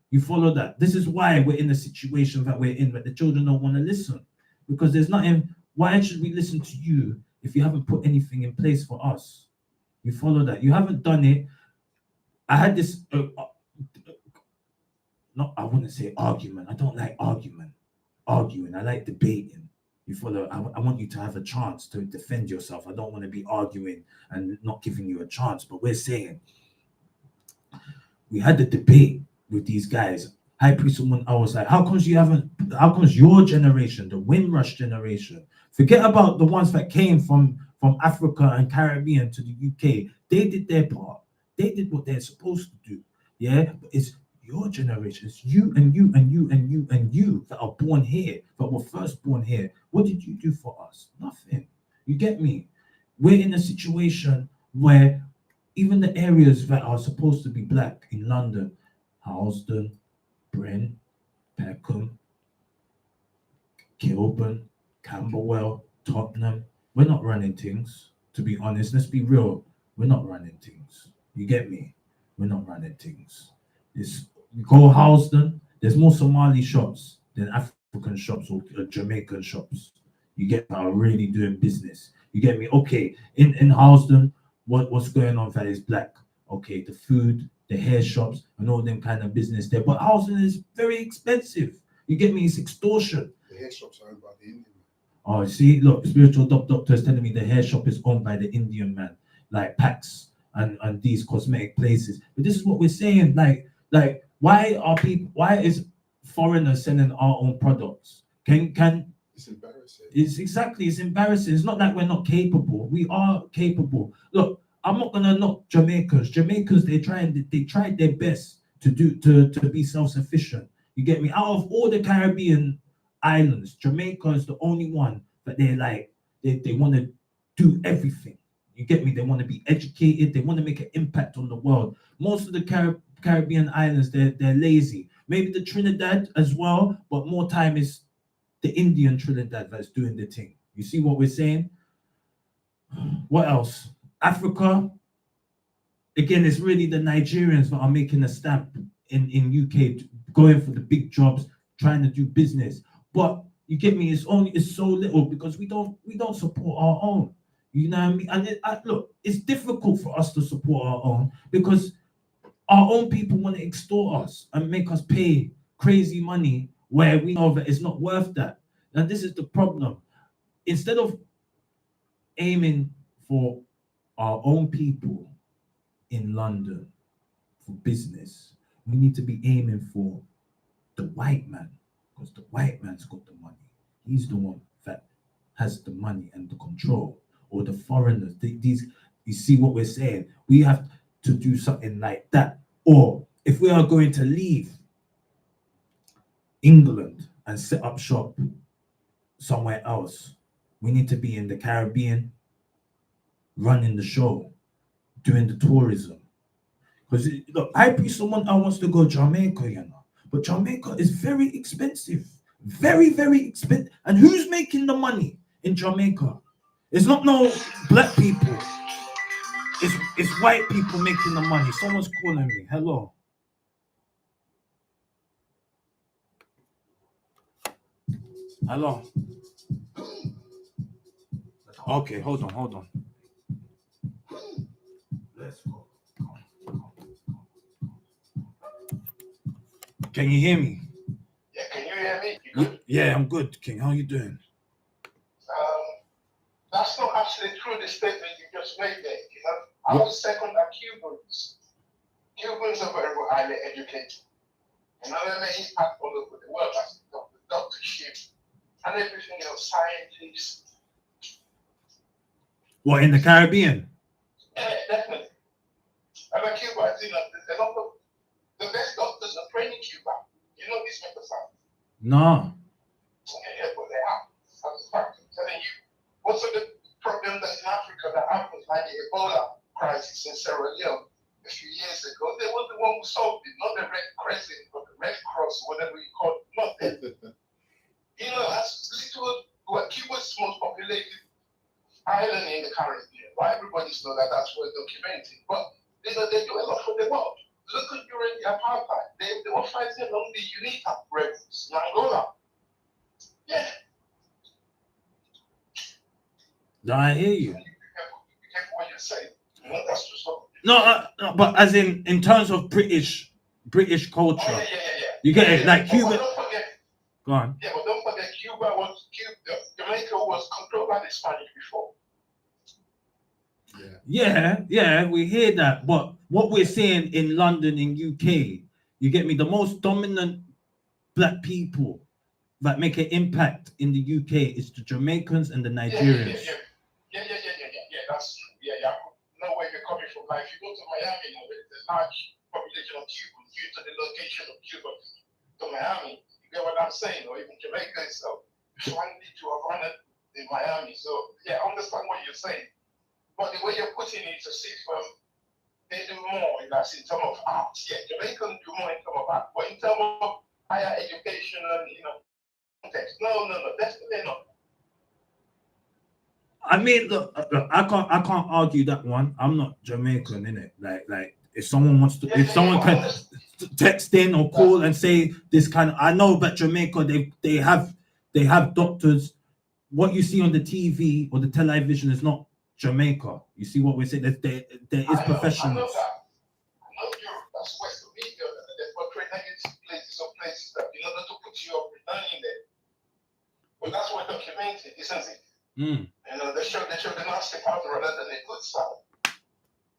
C: You follow that? This is why we're in the situation that we're in, that the children don't want to listen, because there's nothing. Why should we listen to you if you haven't put anything in place for us? You follow that? You haven't done it. I had this, I wouldn't say argument. I don't like arguing. I like debating. You follow? I want you to have a chance to defend yourself. I don't want to be arguing and not giving you a chance. But we're saying, we had the debate with these guys. High Priest Amun, I was like, how comes your generation, the Windrush generation, forget about the ones that came from Africa and Caribbean to the UK, they did their part. They did what they're supposed to do. Yeah, but it's your generation. It's you and you and you and you and you that are born here, that were first born here. What did you do for us? Nothing. You get me? We're in a situation where even the areas that are supposed to be black in London, Houston, Brent, Peckham, Kilburn, Camberwell, Tottenham, we're not running things. To be honest, let's be real. We're not running things. You get me? We're not running things. It's you go Houston, there's more Somali shops than African shops or Jamaican shops. You get that are really doing business. You get me? Okay, in Houston, what's going on that is black. Okay, the food, the hair shops, and all them kind of business there. But Houston is very expensive. You get me? It's extortion.
J: The hair shops are owned by the Indian.
C: Oh, see, look, spiritual doctor is telling me the hair shop is owned by the Indian man, like Pax and these cosmetic places. But this is what we're saying, like why are people? Why is foreigners selling our own products? Can
J: It's embarrassing.
C: it's embarrassing. It's not like we're not capable. We are capable. Look, I'm not gonna knock Jamaicans. Jamaicans, they tried their best to be self-sufficient. You get me? Out of all the Caribbean islands, Jamaica is the only one that they're like they want to do everything. You get me? They want to be educated. They want to make an impact on the world. Most of the Caribbean islands, they're lazy. Maybe the Trinidad as well, but more time is the Indian Trinidad that's doing the thing. You see what we're saying? What else? Africa. Again, it's really the Nigerians that are making a stamp in UK, going for the big jobs, trying to do business. But you get me? It's so little because we don't support our own. You know what I mean? And look, it's difficult for us to support our own because our own people want to extort us and make us pay crazy money where we know that it's not worth that. And this is the problem. Instead of aiming for our own people in London for business, we need to be aiming for the white man, because the white man's got the money. He's the one that has the money and the control. Or the foreigners. These, you see what we're saying? We have to do something like that. Or if we are going to leave England and set up shop somewhere else, we need to be in the Caribbean, running the show, doing the tourism. Because look, I be someone that wants to go Jamaica, you know, but Jamaica is very expensive, very, very expensive. And who's making the money in Jamaica? It's not no black people. It's white people making the money. Someone's calling me. Hello. Hello. Okay, hold on. Let's go. Can you hear me?
J: Yeah, can you hear me? You good?
C: Yeah, I'm good, King. How you doing?
J: That's not actually true, the statement you just made there. You know, I would second that Cubans. Cubans are very highly educated. You know, they make impact all over the world, as the doctorship and everything else, scientists.
C: What, in the Caribbean?
J: Yeah, definitely. I mean, Cuba, you know, there's a lot of the best doctors are trained in Cuba. You know this, Mr. Sam?
C: No.
J: Yeah, but they are. That's a fact. I'm telling you. Most of the problems that's in Africa that happens, like the Ebola crisis in Sierra Leone a few years ago, they were the one who solved it, not the Red Crescent or the Red Cross, whatever you call it, not them. You know, that's little, well, Cuba's most populated island in the Caribbean. Why everybody's know that that's well documented. But you know, they do a lot for the world. Look at during the apartheid, they were fighting along the UNITA rebels in Angola. Yeah.
C: No, I hear you.
J: Be careful what you say. You know, that's just something.
C: No, but as in terms of British culture.
J: Oh, yeah.
C: You get it, like Cuba.
J: But don't forget.
C: Go on.
J: Yeah, but don't forget, Jamaica was controlled by the Spanish before.
C: Yeah, we hear that. But what we're seeing in London, in UK, you get me, the most dominant black people that make an impact in the UK is the Jamaicans and the Nigerians.
J: Yeah. That's true. Yeah. I know where you're coming from. Like, if you go to Miami, you know, there's large population original Cuban due to the location of Cuba to Miami. You get what I'm saying? Or even Jamaica itself. Finally to have honored in Miami. So yeah, I understand what you're saying. But the way you're putting it to see from they do more in that in terms of art. Yeah, Jamaica do more in terms of art. But in terms of higher education and context. No, definitely not.
C: I mean, look, I can't argue that one. I'm not Jamaican, innit? Like, if someone wants to, if someone can text in or call and say this kind of, I know that Jamaica, they have doctors. What you see on the TV or the television is not Jamaica. You see what we're saying? There is professionals.
J: I know Europe. That's West America. They've portrayed negative places that in order to put you up in there. But that's what documented, isn't it? They show the nasty part rather than the good side.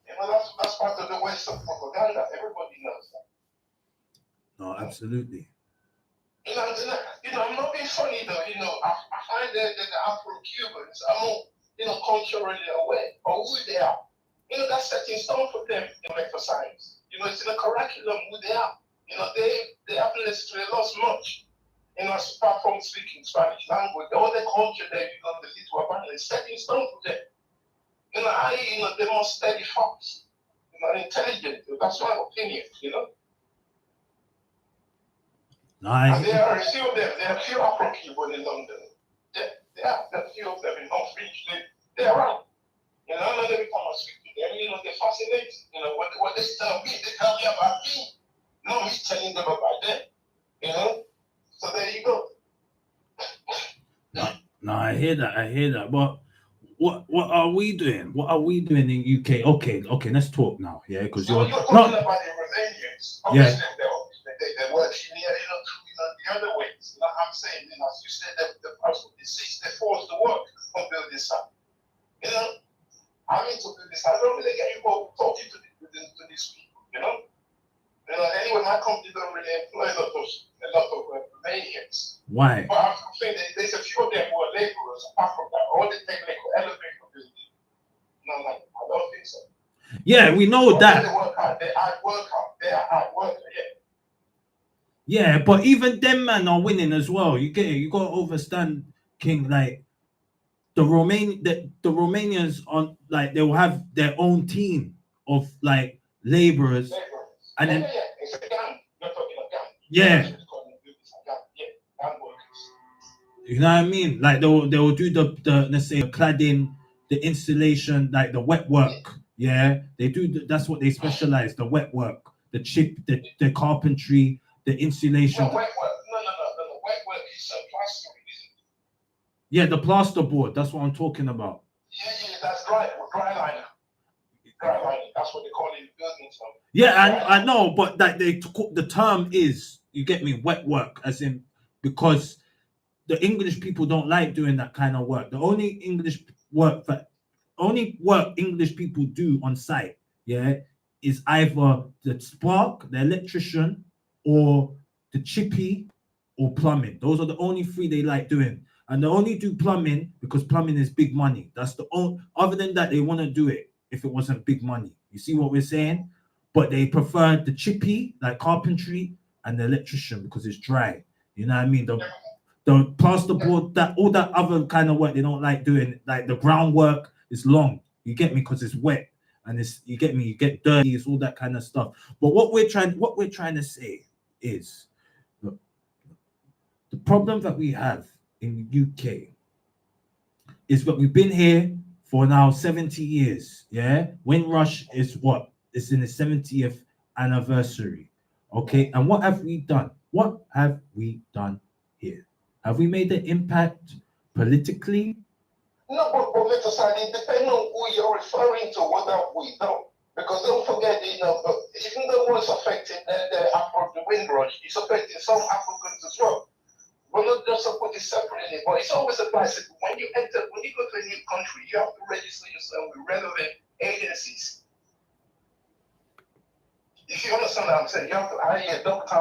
J: That's part of the Western propaganda. Everybody knows that.
C: No, absolutely.
J: I'm not being funny though. I find that the Afro-Cubans are more, culturally aware of who they are. That's set in stone for them in exercise. It's in the curriculum who they are. They haven't necessarily lost much. Apart from speaking Spanish language, all the culture they the little abandoned is set in stone for them. They're more steady fox, intelligent. That's my opinion, And there are a few of them. There are a few Afro-Cuban in London. There are a few of them in Northridge. They're around. And every time I speak to them, they're fascinated. What they tell me, they tell me about me. Not me telling them about them. So there you go.
C: No, I hear that. But what are we doing? What are we doing in UK? Okay, let's talk now. Yeah, because
J: you're talking about the Romanians. Obviously, they work in the other ways. I'm saying, as you said, they force the work on building something. I'm into business. I don't really get involved talking to these people. Anyway, my company don't really employ a lot of Romanians.
C: Why?
J: But I think there's a few of them who are laborers. Apart from that, all the technical elevator building. I don't think so.
C: Yeah, we know that.
J: They work hard. They are hard workers.
C: Yeah, but even them man are winning as well. You get it. You got to understand, King. Like the Romanians on they will have their own team of laborers. And then
J: It's a gang. You're talking a gang.
C: Yeah. You know what I mean? They will do the let's say cladding, the installation, the wet work. Yeah, they do. That's what they specialize. The wet work, the chip, the carpentry, the insulation.
J: No, wet work. No. Wet work is plastering, isn't it?
C: Yeah, the plasterboard. That's what I'm talking about.
J: Yeah, that's dry liner. Dry lining. That's what they call it in building stuff.
C: Yeah, I know, but the term is, you get me, wet work, as in, because the English people don't like doing that kind of work. The only work English people do on site, yeah, is either the spark, the electrician, or the chippy, or plumbing. Those are the only three they like doing. And they only do plumbing because plumbing is big money. That's the only, other than that, they want to do it if it wasn't big money. You see what we're saying? But they prefer the chippy, like carpentry, and the electrician because it's dry. You know what I mean? The plasterboard, all that other kind of work they don't like doing. Like the groundwork is long. You get me? Because it's wet, and you get me. You get dirty. It's all that kind of stuff. But what we're trying to say is, look, the problem that we have in the UK is that we've been here for now 70 years. Yeah, Windrush is what? It's in the 70th anniversary. Okay, and what have we done? What have we done here? Have we made an impact politically?
J: No, but let us say, it depends on who you're referring to, what have we done. Because don't forget, even the ones affecting the Windrush, it's affecting some Africans as well. We're not just to put it separately, but it's always a bicycle. When you go to a new country, you have to register yourself with relevant agencies. If you understand what I'm saying, you have to hire a doctor.